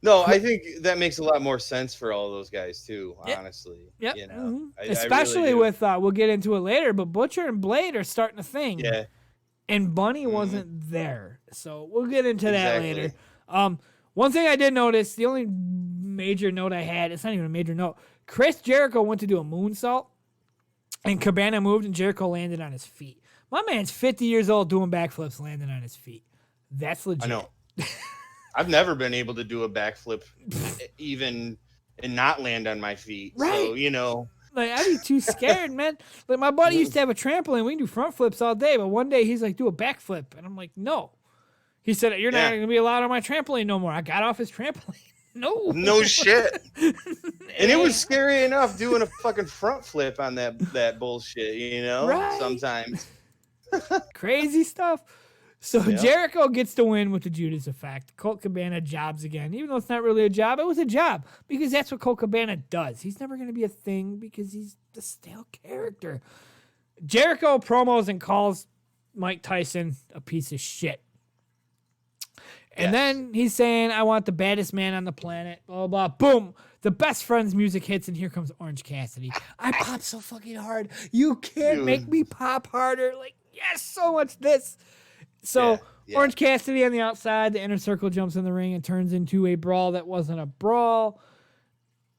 No, I think that makes a lot more sense for all those guys too. Honestly, Yep. You know, Mm-hmm. I Especially really with we'll get into it later, but Butcher and Blade are starting a thing. Yeah. And Bunny wasn't there, so we'll get into that Exactly. later. One thing I did notice, the only major note I had, it's not even a major note. Chris Jericho went to do a moonsault, and Cabana moved, and Jericho landed on his feet. My man's 50 years old doing backflips, landing on his feet. That's legit. I know. I've never been able to do a backflip even and not land on my feet. Right. So, you know. Like, I'd be too scared, man. Like, my buddy used to have a trampoline. We can do front flips all day, but one day he's like, do a backflip. And I'm like, no. He said, you're not going to be allowed on my trampoline no more. I got off his trampoline. No Shit. And it was scary enough doing a fucking front flip on that bullshit, you know? Right. Sometimes. Crazy stuff. So Jericho gets the win with the Judas effect. Colt Cabana jobs again. Even though it's not really a job, it was a job because that's what Colt Cabana does. He's never going to be a thing because he's the stale character. Jericho promos and calls Mike Tyson a piece of shit. And then he's saying, I want the baddest man on the planet, blah, blah, blah. Boom. The Best Friends music hits, and here comes Orange Cassidy. I pop so fucking hard. You can't make me pop harder. Like, yes, so much this. So Orange Cassidy on the outside, the Inner Circle jumps in the ring and turns into a brawl that wasn't a brawl.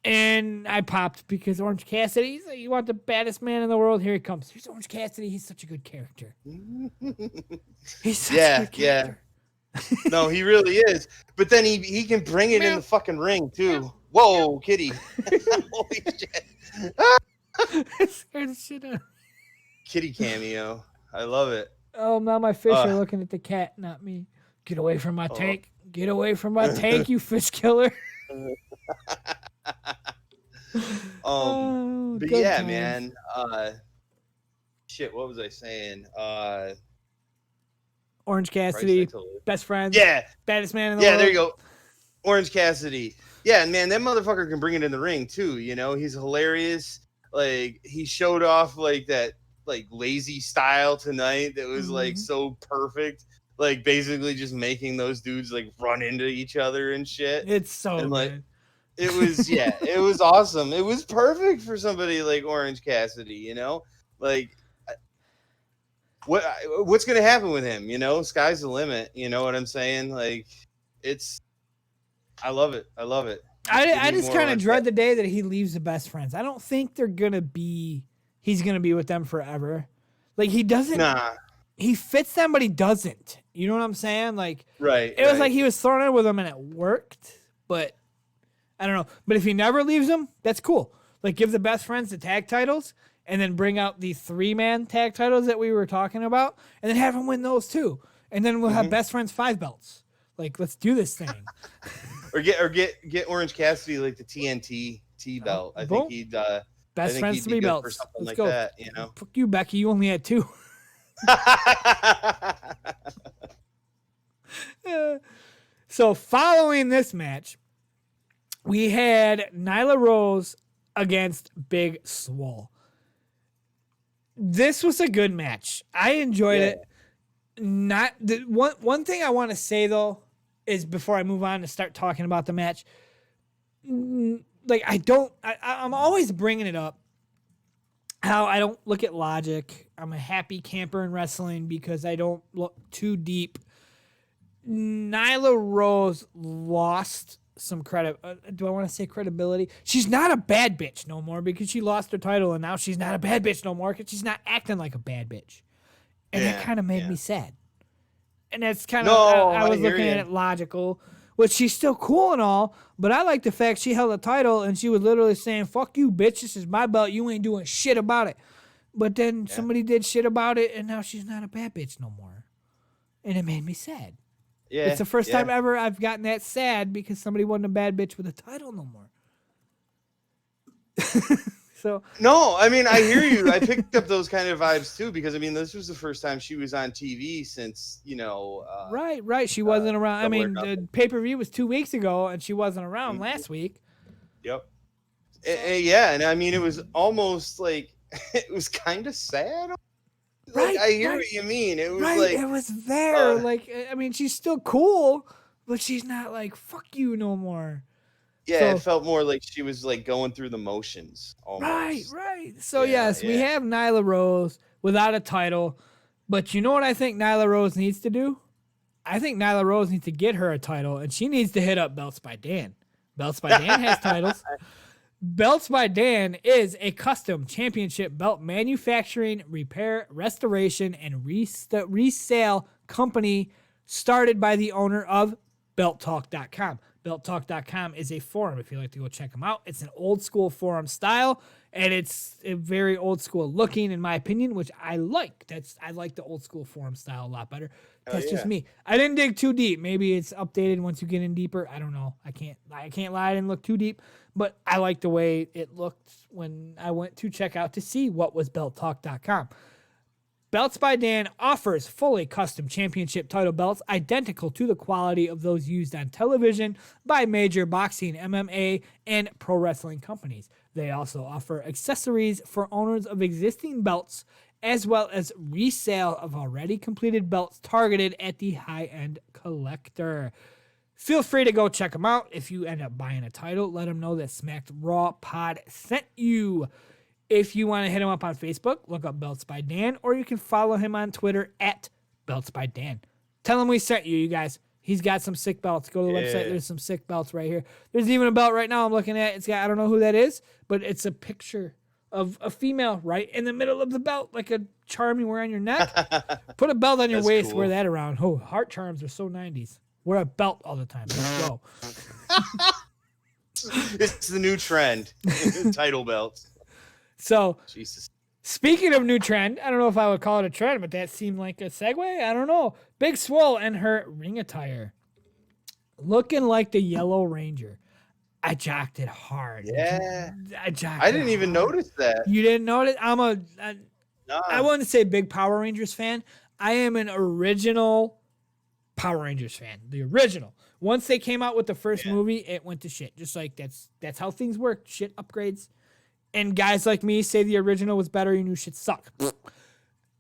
And I popped because Orange Cassidy, you want the baddest man in the world? Here he comes. Here's Orange Cassidy. He's such a good character. He's such a good character. No, he really is. But then he can bring it in the fucking ring too. Whoa, kitty. Holy shit. It scared the shit out of me. Kitty cameo. I love it. Oh, now my fish are looking at the cat, not me. Get away from my tank. Get away from my tank, you fish killer. But yeah, times. Man. Shit, what was I saying? Orange Cassidy, Best Friends. Yeah. Baddest man in the world. Yeah, there you go. Orange Cassidy. Yeah, and man, that motherfucker can bring it in the ring too, you know? He's hilarious. Like, he showed off like that like lazy style tonight that was like so perfect. Like basically just making those dudes like run into each other and shit. It's so and, like, good. It was it was awesome. It was perfect for somebody like Orange Cassidy, you know? Like what's gonna happen with him, you know? Sky's the limit, you know what I'm saying? Like I love it. I love it. I just kind of dread the day that he leaves the Best Friends. I don't think he's gonna be with them forever. Like he doesn't he fits them, but he doesn't. You know what I'm saying? Like it was like he was thrown in with them and it worked, but I don't know. But if he never leaves them, that's cool. Like give the Best Friends the tag titles and then bring out the 3-man tag titles that we were talking about and then have them win those too. And then we'll have Best Friends 5 belts. Like, let's do this thing. or get Orange Cassidy like the TNT T belt. I think he'd Best Friends 3 belts. For something let's like go. That, you know. Fuck you, Becky. You only had 2. So following this match, we had Nyla Rose against Big Swole. This was a good match. I enjoyed it. Not the one thing I want to say though is before I move on to start talking about the match, like I'm always bringing it up how I don't look at logic. I'm a happy camper in wrestling because I don't look too deep. Nyla Rose lost some credit. Do I want to say credibility? She's not a bad bitch no more because she lost her title, and now she's not a bad bitch no more because she's not acting like a bad bitch. And that kind of made me sad. And that's kind of, I was looking at it logical, which she's still cool and all, but I like the fact she held a title and she was literally saying, fuck you, bitch, this is my belt, you ain't doing shit about it. But then somebody did shit about it, and now she's not a bad bitch no more. And it made me sad. Yeah, it's the first time ever I've gotten that sad because somebody wasn't a bad bitch with a title no more. So no, I mean, I hear you. I picked up those kind of vibes too, because I mean, this was the first time she was on TV since, right. She wasn't around. I Double or mean, the Nothing. pay-per-view was 2 weeks ago, and she wasn't around Mhm. last week. Yep. Yeah, and I mean, it was almost like it was kind of sad. Like, I hear what you mean. It was like it was there. Like, I mean, she's still cool, but she's not like fuck you no more. yeah, So- it felt more like she was like going through the motions almost. Right. So Yeah, yes, we have Nyla Rose without a title, but you know what I think Nyla Rose needs to do? I think Nyla Rose needs to get her a title, and she needs to hit up Belts by Dan. Belts by Dan has titles. Belts by Dan is a custom championship belt manufacturing, repair, restoration, and resale company started by the owner of BeltTalk.com. BeltTalk.com is a forum if you'd like to go check them out. It's an old school forum style, and it's a very old school looking, in my opinion, which I like. I like the old school forum style a lot better. That's just me. I didn't dig too deep. Maybe it's updated once you get in deeper. I don't know. I can't lie. I didn't look too deep, but I like the way it looked when I went to check out to see what was BeltTalk.com. Belts by Dan offers fully custom championship title belts identical to the quality of those used on television by major boxing, MMA, and pro wrestling companies. They also offer accessories for owners of existing belts, as well as resale of already completed belts targeted at the high-end collector. Feel free to go check them out. If you end up buying a title, let them know that Smacked Raw Pod sent you. If you want to hit him up on Facebook, look up Belts by Dan, or you can follow him on Twitter at Belts by Dan. Tell him we sent you, you guys. He's got some sick belts. Go to the website. There's some sick belts right here. There's even a belt right now I'm looking at. It's got, I don't know who that is, but it's a picture of a female right in the middle of the belt, like a charm you wear on your neck. Put a belt on your waist, cool. Wear that around. Oh, heart charms are so 90s. Wear a belt all the time. Let's go. It's the new trend. Title belts. So, Jesus. Speaking of new trend, I don't know if I would call it a trend, but that seemed like a segue. I don't know. Big Swole and her ring attire. Looking like the Yellow Ranger. I jocked it hard. Yeah. I didn't even notice that. You didn't notice? Nah. I wouldn't say big Power Rangers fan. I am an original Power Rangers fan. The original. Once they came out with the first movie, it went to shit. Just like that's how things work. Shit upgrades. And guys like me say the original was better. You knew shit sucked.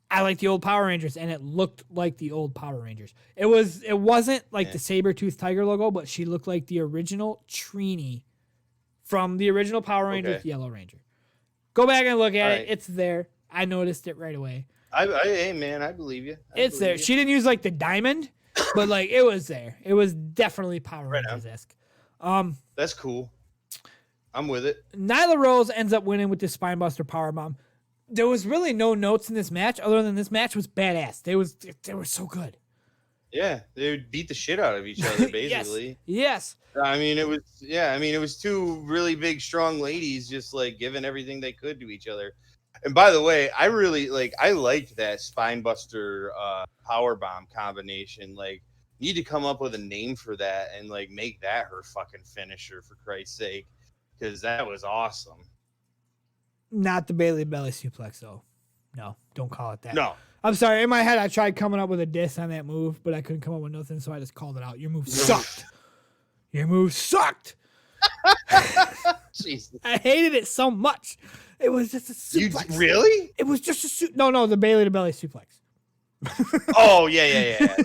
I like the old Power Rangers, and it looked like the old Power Rangers. It wasn't like the saber-toothed tiger logo, but she looked like the original Trini from the original Power Rangers, Yellow Ranger. Go back and look at it. It's there. I noticed it right away. Hey man, I believe you. It's there. She didn't use like the diamond, but like it was there. It was definitely Power Rangers-esque. That's cool. I'm with it. Nyla Rose ends up winning with the Spinebuster Powerbomb. There was really no notes in this match other than this match was badass. They were so good. Yeah, they would beat the shit out of each other basically. Yes. I mean, it was two really big, strong ladies just like giving everything they could to each other. And by the way, I liked that Spinebuster Powerbomb combination. Like, you need to come up with a name for that and like make that her fucking finisher for Christ's sake. Because that was awesome. Not the Bailey Belly suplex, though. No, don't call it that. No. I'm sorry. In my head, I tried coming up with a diss on that move, but I couldn't come up with nothing, so I just called it out. Your move sucked. Your move sucked. Jesus. I hated it so much. It was just a suplex. You really? It was just a No, the Bailey to Belly suplex. Oh, yeah.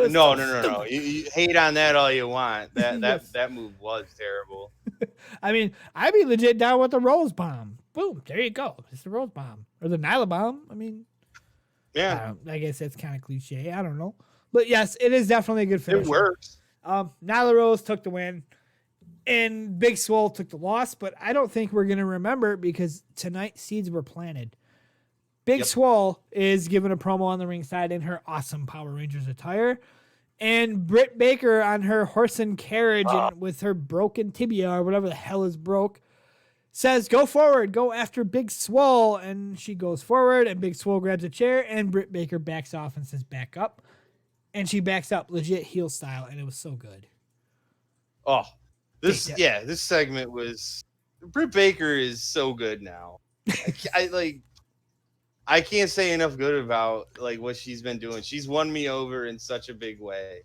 No. You hate on that all you want. That move was terrible. I mean, I'd be legit down with the Rose Bomb. Boom, there you go. It's the Rose Bomb. Or the Nyla Bomb. I mean, yeah. I guess that's kind of cliche. I don't know. But yes, it is definitely a good finish. It works. Nyla Rose took the win. And Big Swole took the loss. But I don't think we're going to remember because tonight seeds were planted. Big Swole is giving a promo on the ringside in her awesome Power Rangers attire. And Britt Baker on her horse and carriage and with her broken tibia or whatever the hell is broke says, go forward, go after Big Swole. And she goes forward and Big Swole grabs a chair and Britt Baker backs off and says, back up. And she backs up legit heel style. And it was so good. Oh, this segment was, Britt Baker is so good now. I can't say enough good about like what she's been doing. She's won me over in such a big way.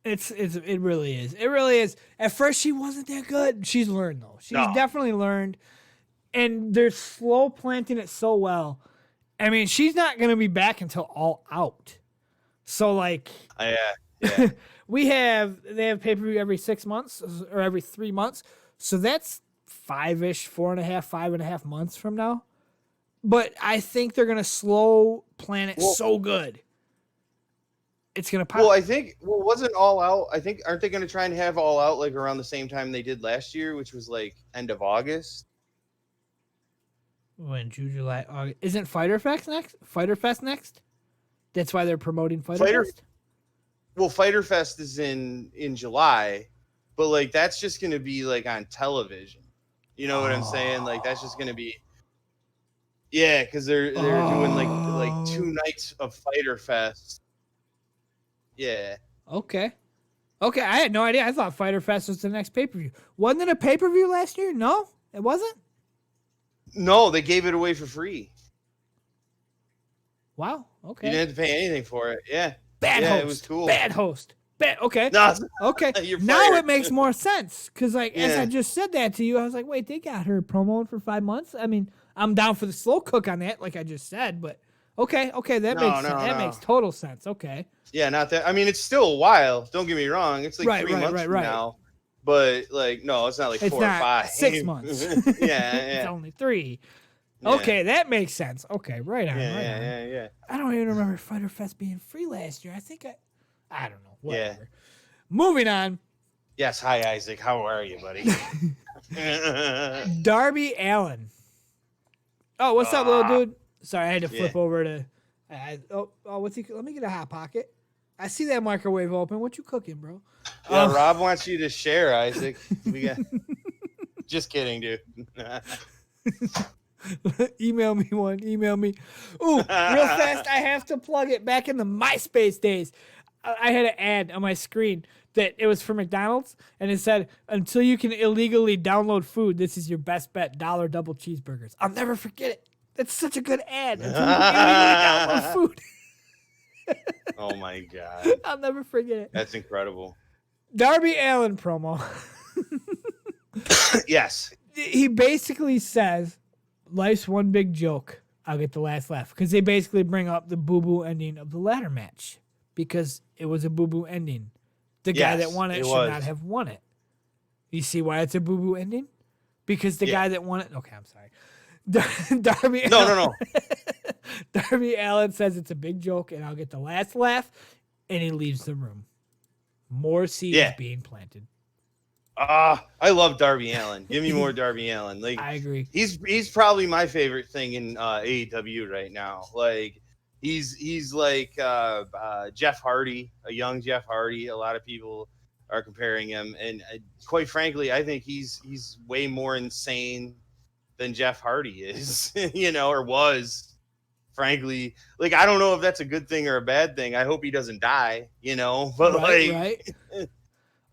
It really is. It really is. At first, she wasn't that good. She's learned though. She's definitely learned, and they're slow planting it so well. I mean, she's not gonna be back until All Out. So like, yeah. they have pay-per-view every 6 months or every 3 months. So that's 5.5 months from now. But I think they're gonna slow plan it so good. It's gonna pop. Well, I think wasn't All Out. I think aren't they gonna try and have All Out like around the same time they did last year, which was like end of August? When June, July, August. Isn't Fighter Fest next? That's why they're promoting Fighter Fest? Well, Fighter Fest is in July, but like that's just gonna be like on television. You know what I'm saying? Like that's just gonna be because they're doing like 2 nights of Fighter Fest. Yeah. Okay, I had no idea. I thought Fighter Fest was the next pay-per-view. Wasn't it a pay-per-view last year? No, it wasn't? No, they gave it away for free. Wow, okay. You didn't have to pay anything for it. Yeah. Bad host. It was cool. Bad host. Okay. No, okay. Now it makes more sense. Because, like, as I just said that to you, I was like, wait, they got her promoing for 5 months? I mean, I'm down for the slow cook on that, like I just said. But, okay, that makes sense. That makes total sense. Okay. Yeah, not that. I mean, it's still a while. Don't get me wrong. It's like 3 months from now. But, like, no, it's not like 4 or 5. 6 months. It's only 3. Yeah. Okay, that makes sense. Okay, right on. Yeah. I don't even remember Fighter Fest being free last year. I don't know. Whatever. Yeah. Moving on. Yes, hi Isaac. How are you, buddy? Darby Allin. Oh, what's up, little dude? Sorry, I had to flip over to. What's he? Let me get a hot pocket. I see that microwave open. What you cooking, bro? Yeah, Rob wants you to share, Isaac. Just kidding, dude. Email me one. Email me. Ooh, real fast. I have to plug it. Back in the MySpace days, I had an ad on my screen that it was for McDonald's, and it said, "Until you can illegally download food, this is your best bet. $1 double cheeseburgers." I'll never forget it. That's such a good ad. Until you can illegally download food. Oh my god! I'll never forget it. That's incredible. Darby Allin promo. Yes. He basically says, life's one big joke. I'll get the last laugh. Because they basically bring up the boo-boo ending of the ladder match. Because it was a boo-boo ending. The guy that won it should not have won it. You see why it's a boo-boo ending? Because the guy that won it... Okay, I'm sorry. Darby No. Darby Allin says it's a big joke and I'll get the last laugh. And he leaves the room. More seeds being planted. I love Darby Allin. Give me more Darby Allin. Like I agree. He's probably my favorite thing in AEW right now. Like he's like Jeff Hardy, a young Jeff Hardy. A lot of people are comparing him, and quite frankly, I think he's way more insane than Jeff Hardy is. Or was. Frankly, like I don't know if that's a good thing or a bad thing. I hope he doesn't die. But right.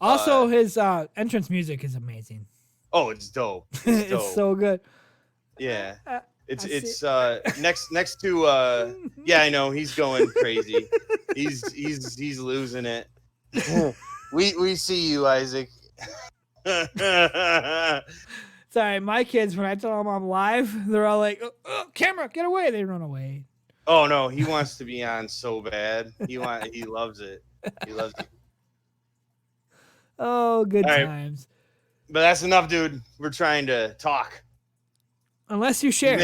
Also, his entrance music is amazing. Oh, it's dope. It's dope. It's so good. Yeah. It's next to I know he's going crazy. He's losing it. We see you, Isaac. Sorry, my kids, when I tell them I'm live, they're all like, oh, camera, get away. They run away. Oh no, he wants to be on so bad. He loves it. He loves it. Oh, good times. But that's enough, dude. We're trying to talk. Unless you share.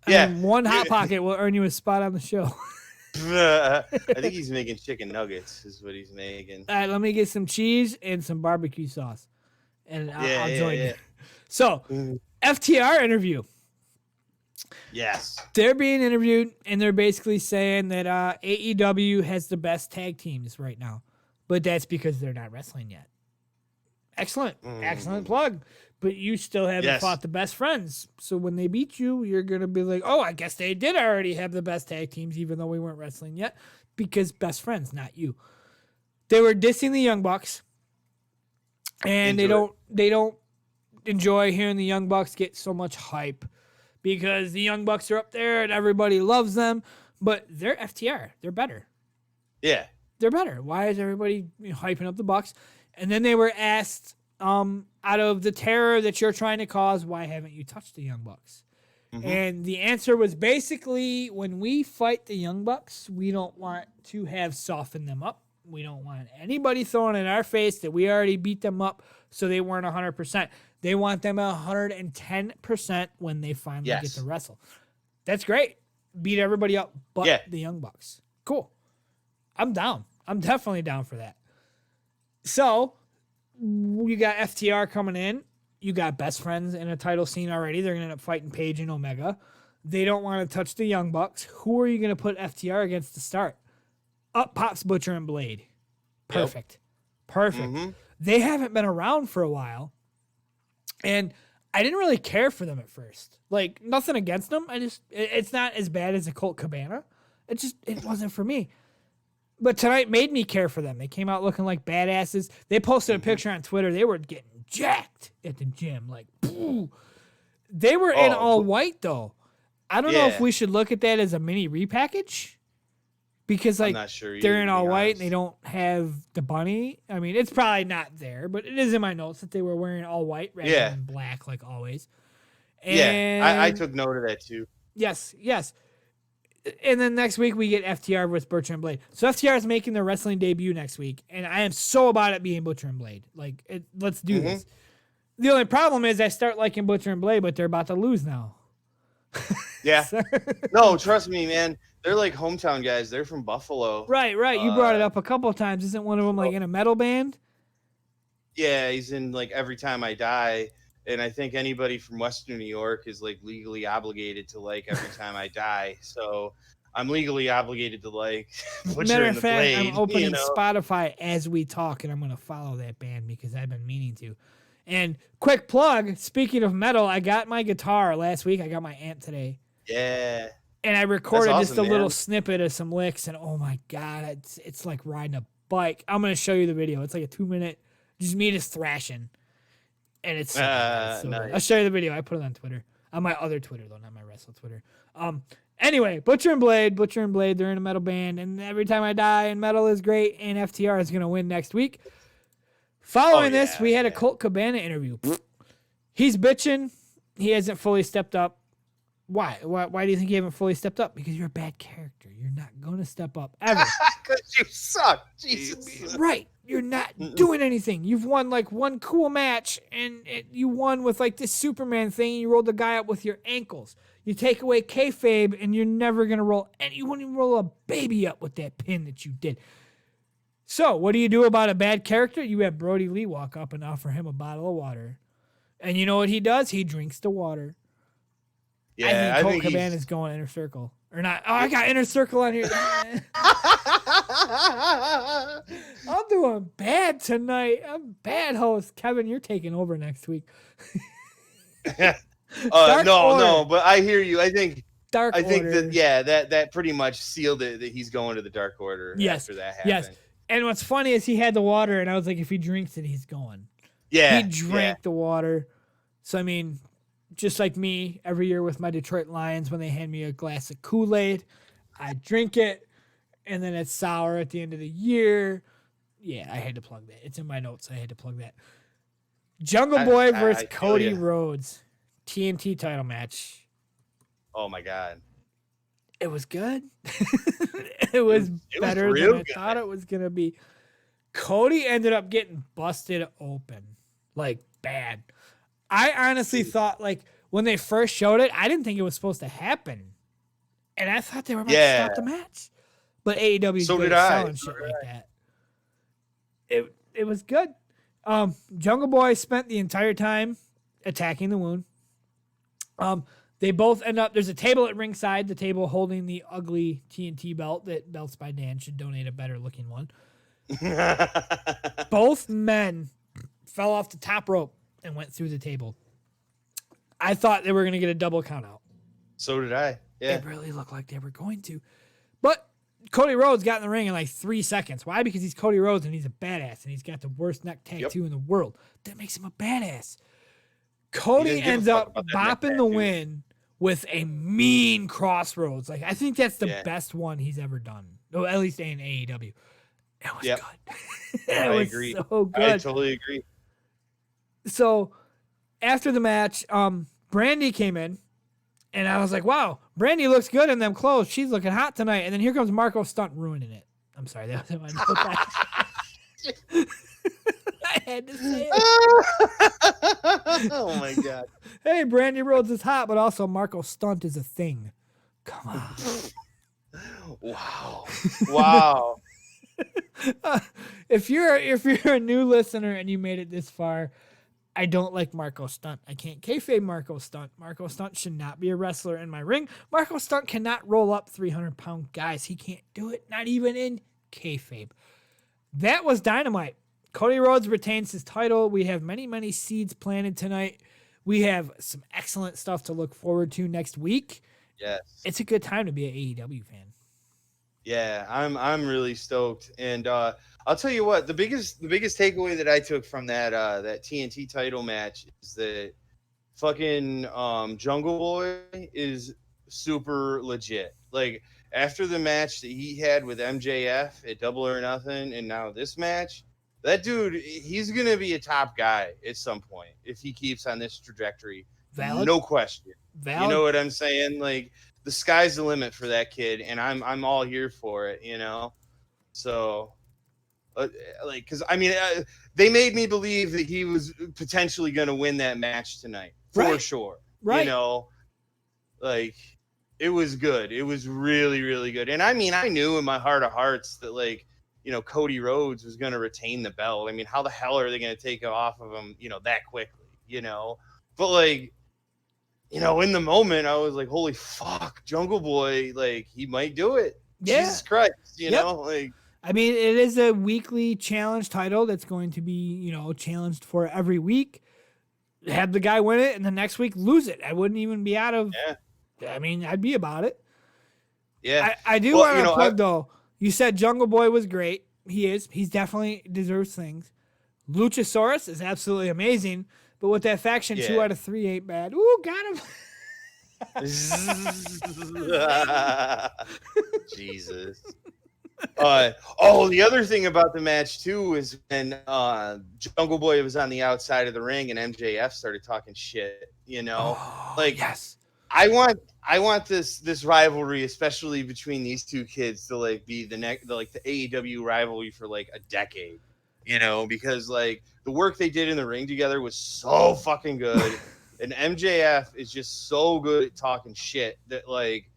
One Hot Pocket will earn you a spot on the show. I think he's making chicken nuggets is what he's making. All right, let me get some cheese and some barbecue sauce. And I'll join you. So, FTR interview. Yes. They're being interviewed, and they're basically saying that AEW has the best tag teams right now. But that's because they're not wrestling yet. Excellent. Excellent plug. But you still haven't fought the best friends. So when they beat you, you're going to be like, oh, I guess they did already have the best tag teams, even though we weren't wrestling yet. Because best friends, not you. They were dissing the Young Bucks. And they don't enjoy hearing the Young Bucks get so much hype. because the Young Bucks are up there and everybody loves them, but they're FTR. They're better. Yeah. They're better. Why is everybody hyping up the Bucks? And then they were asked, out of the terror that you're trying to cause, why haven't you touched the Young Bucks? Mm-hmm. And the answer was basically, when we fight the Young Bucks, we don't want to have softened them up. We don't want anybody throwing in our face that we already beat them up, so they weren't 100%. They want them 110% when they finally get to wrestle. That's great. Beat everybody up but the Young Bucks. Cool. I'm down. I'm definitely down for that. So, you got FTR coming in. You got Best Friends in a title scene already. They're going to end up fighting Paige and Omega. They don't want to touch the Young Bucks. Who are you going to put FTR against to start? Up pops Butcher and Blade. Perfect. Yep. Perfect. Mm-hmm. They haven't been around for a while. And I didn't really care for them at first. Like, nothing against them. It's not as bad as a Colt Cabana. It wasn't for me. But tonight made me care for them. They came out looking like badasses. They posted a picture on Twitter. They were getting jacked at the gym. Like, pooh. They were in all white, though. I don't know if we should look at that as a mini repackage. Because, like, I'm not sure they're in all white and they don't have the bunny. I mean, it's probably not there, but it is in my notes that they were wearing all white rather than black, like always. And I took note of that, too. Yes. And then next week we get FTR with Butcher and Blade. So FTR is making their wrestling debut next week, and I am so about it being Butcher and Blade. Like, let's do this. The only problem is I start liking Butcher and Blade, but they're about to lose now. Yeah. No, trust me, man. They're like hometown guys. They're from Buffalo. Right. You brought it up a couple of times. Isn't one of them like in a metal band? Yeah, he's in like Every Time I Die. And I think anybody from Western New York is like legally obligated to like Every Time I Die. So I'm legally obligated to like Butcher Matter and of the fact, Blade. I'm opening Spotify as we talk, and I'm going to follow that band because I've been meaning to. And quick plug, speaking of metal, I got my guitar last week. I got my amp today. Yeah. And I recorded just a little snippet of some licks, and oh my God, it's like riding a bike. I'm going to show you the video. It's like a 2-minute, just me just thrashing. And it's so nice. I'll show you the video. I put it on Twitter. On my other Twitter, though, not my wrestle Twitter. Anyway, Butcher and Blade, they're in a metal band, and Every Time I Die, and metal is great, and FTR is going to win next week. Following this, we had a Colt Cabana interview. He's bitching. He hasn't fully stepped up. Why? Why do you think you haven't fully stepped up? Because you're a bad character. You're not going to step up ever. Because you suck. Jesus. Right. You're not doing anything. You've won like one cool match, and you won with like this Superman thing, and you rolled the guy up with your ankles. You take away kayfabe, and you're never going to roll, and you wouldn't even roll a baby up with that pin that you did. So what do you do about a bad character? You have Brody Lee walk up and offer him a bottle of water. And you know what he does? He drinks the water. Yeah, I think Colt Cabana's going Inner Circle. Or not. Oh, I got Inner Circle on here. I'm doing bad tonight. I'm bad host. Kevin, you're taking over next week. No, but I hear you. I think Dark Order. that pretty much sealed it that he's going to the Dark Order after that happened. Yes. And what's funny is he had the water, and I was like, if he drinks it, he's going. Yeah. He drank the water. So, I mean, just like me, every year with my Detroit Lions, when they hand me a glass of Kool-Aid, I drink it, and then it's sour at the end of the year. Yeah, I had to plug that. It's in my notes. I had to plug that. Jungle Boy versus Cody Rhodes. TNT title match. Oh, my God. It was good. It was better than I thought it was going to be. Cody ended up getting busted open. Like, bad. I honestly thought, like, when they first showed it, I didn't think it was supposed to happen. And I thought they were about to stop the match. But AEW did selling shit like that. It was good. Jungle Boy spent the entire time attacking the wound. They both end up, there's a table at ringside, the table holding the ugly TNT belt that Belts by Dan should donate a better looking one. Both men fell off the top rope and went through the table. I thought they were going to get a double count out. So did I. Yeah. It really looked like they were going to. But Cody Rhodes got in the ring in like 3 seconds. Why? Because he's Cody Rhodes and he's a badass and he's got the worst neck tattoo in the world. That makes him a badass. Cody ends up bopping the win with a mean crossroads. Like, I think that's the Yeah. best one he's ever done. Or at least in AEW. It was Yep. good. I was agree. so good. I totally agree. So after the match, Brandy came in, and I was like, wow, Brandy looks good in them clothes. She's looking hot tonight. And then here comes Marco Stunt ruining it. I'm sorry. That was my note. I had to say it. Oh my God. Hey, Brandy Rhodes is hot, but also Marco Stunt is a thing. Come on. Wow. If you're a new listener and you made it this far, I don't like Marco Stunt. I can't kayfabe Marco Stunt. Marco Stunt should not be a wrestler in my ring. Marco Stunt cannot roll up 300-pound guys. He can't do it, not even in kayfabe. That was Dynamite. Cody Rhodes retains his title. We have many, many seeds planted tonight. We have some excellent stuff to look forward to next week. Yes. It's a good time to be an AEW fan. Yeah, I'm really stoked. And I'll tell you what, the biggest takeaway that I took from that TNT title match is that fucking Jungle Boy is super legit. Like, after the match that he had with MJF at Double or Nothing, and now this match, that dude, he's gonna be a top guy at some point if he keeps on this trajectory. Valid. No question. Valid. You know what I'm saying? Like, the sky's the limit for that kid, and I'm all here for it. You know, so like, because I mean, they made me believe that he was potentially gonna win that match tonight for sure. Right. You know, like, it was good. It was really, really good. And I mean, I knew in my heart of hearts that, like, you know, Cody Rhodes was going to retain the belt. I mean, how the hell are they going to take it off of him, you know, that quickly, you know? But, like, you know, in the moment, I was like, holy fuck, Jungle Boy, like, he might do it. Yeah. Jesus Christ, you know? Like, I mean, it is a weekly challenge title that's going to be, you know, challenged for every week. Have the guy win it and the next week lose it. I wouldn't even be out of. Yeah. I mean, I'd be about it. Yeah. I do want to plug, though. You said Jungle Boy was great. He is. He's definitely deserves things. Luchasaurus is absolutely amazing. But with that faction, 2 out of 3 ain't bad. Ooh, got him. Jesus. The other thing about the match too is when Jungle Boy was on the outside of the ring and MJF started talking shit. You know, yes. I want this rivalry, especially between these two kids, to like be the AEW rivalry for like a decade. You know, because like the work they did in the ring together was so fucking good, and MJF is just so good at talking shit that, like,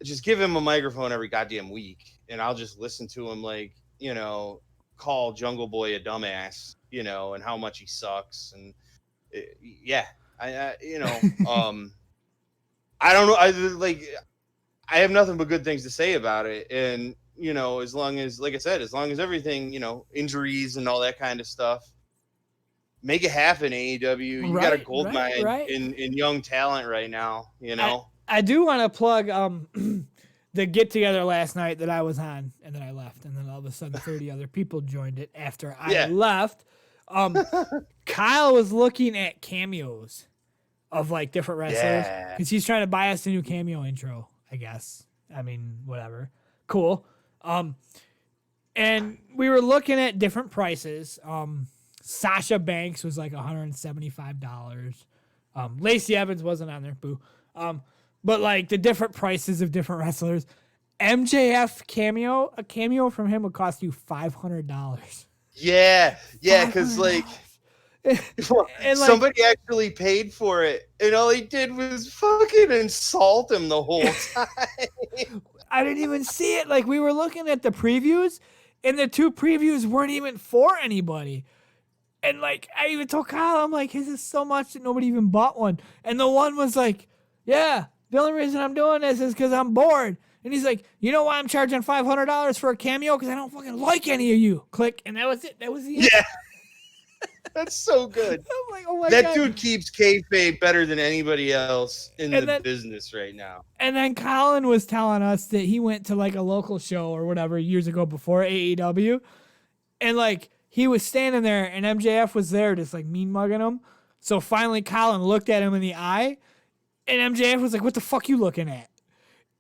just give him a microphone every goddamn week and I'll just listen to him, like, you know, call Jungle Boy a dumbass, you know, and how much he sucks. And I you know, I don't know. I have nothing but good things to say about it. And, you know, as long as, like I said, as long as everything, you know, injuries and all that kind of stuff, make it happen, AEW. You got a gold mine in young talent right now, you know. I do want to plug the get together last night that I was on, and then I left, and then all of a sudden 30 other people joined it after I left. Kyle was looking at cameos of like different wrestlers because he's trying to buy us a new cameo intro, I guess. I mean, whatever. Cool. And we were looking at different prices. Sasha Banks was like $175. Lacey Evans wasn't on there. Boo. But like the different prices of different wrestlers. MJF cameo, a cameo from him would cost you $500. Yeah, because like, and somebody actually paid for it, and all he did was fucking insult him the whole time. I didn't even see it. Like, we were looking at the previews, and the 2 previews weren't even for anybody. And like, I even told Kyle, I'm like, this is so much that nobody even bought one. And the one was like, yeah, the only reason I'm doing this is because I'm bored. And he's like, you know why I'm charging $500 for a cameo? Because I don't fucking like any of you. Click. And that was it. That was the end. Yeah. That's so good. I'm like, oh my God. God. Dude keeps kayfabe better than anybody else in the business right now. And then Colin was telling us that he went to like a local show or whatever years ago before AEW. And like, he was standing there and MJF was there just like mean mugging him. So finally Colin looked at him in the eye And MJF was like, what the fuck you looking at?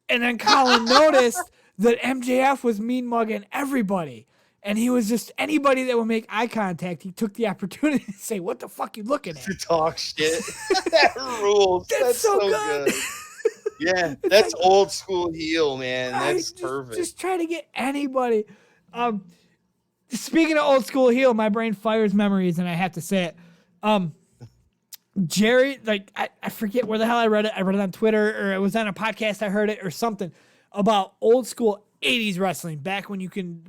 And then Colin noticed that MJF was mean mugging everybody. And he was just, anybody that would make eye contact, he took the opportunity to say, what the fuck you looking at? To talk shit. That rules. That's so good. Yeah, that's like, old school heel, man. That's perfect. Just try to get anybody. Speaking of old school heel, my brain fires memories, and I have to say it. Jerry, like, I forget where the hell I read it. I read it on Twitter, or it was on a podcast. I heard it, or something about old school 80s wrestling, back when you can,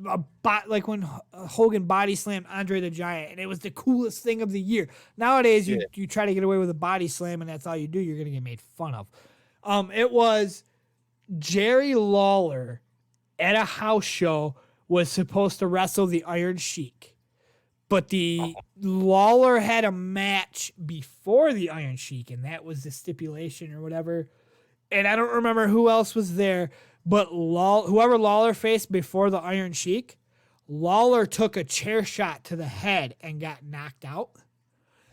like when Hogan body slammed Andre the Giant, and it was the coolest thing of the year. Nowadays, you try to get away with a body slam, and that's all you do. You're going to get made fun of. It was Jerry Lawler at a house show was supposed to wrestle the Iron Sheik, but the Lawler had a match before the Iron Sheik, and that was the stipulation or whatever. And I don't remember who else was there, but whoever Lawler faced before the Iron Sheik, Lawler took a chair shot to the head and got knocked out.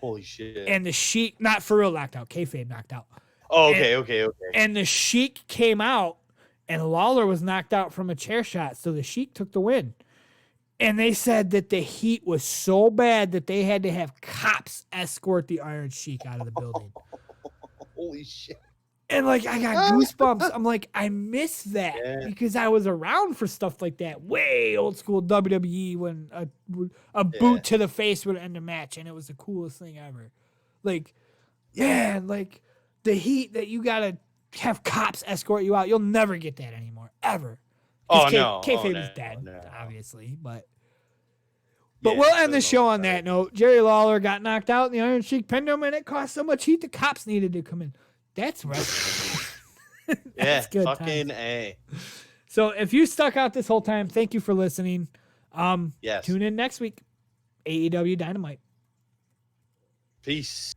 Holy shit. And the Sheik, not for real knocked out, kayfabe knocked out. Oh, okay. And the Sheik came out, and Lawler was knocked out from a chair shot, so the Sheik took the win. And they said that the heat was so bad that they had to have cops escort the Iron Sheik out of the building. Holy shit. And, like, I got goosebumps. I'm like, I miss that because I was around for stuff like that. Way old school WWE when a boot to the face would end a match, and it was the coolest thing ever. Like, man, like, the heat that you got to have cops escort you out, you'll never get that anymore, ever. Kayfabe is dead, obviously, but we'll end the show on that note. Jerry Lawler got knocked out, and the Iron Sheik pinned him, and it caused so much heat the cops needed to come in. That's wrestling. That's good fucking A. So if you stuck out this whole time, thank you for listening. Yes. Tune in next week. AEW Dynamite. Peace.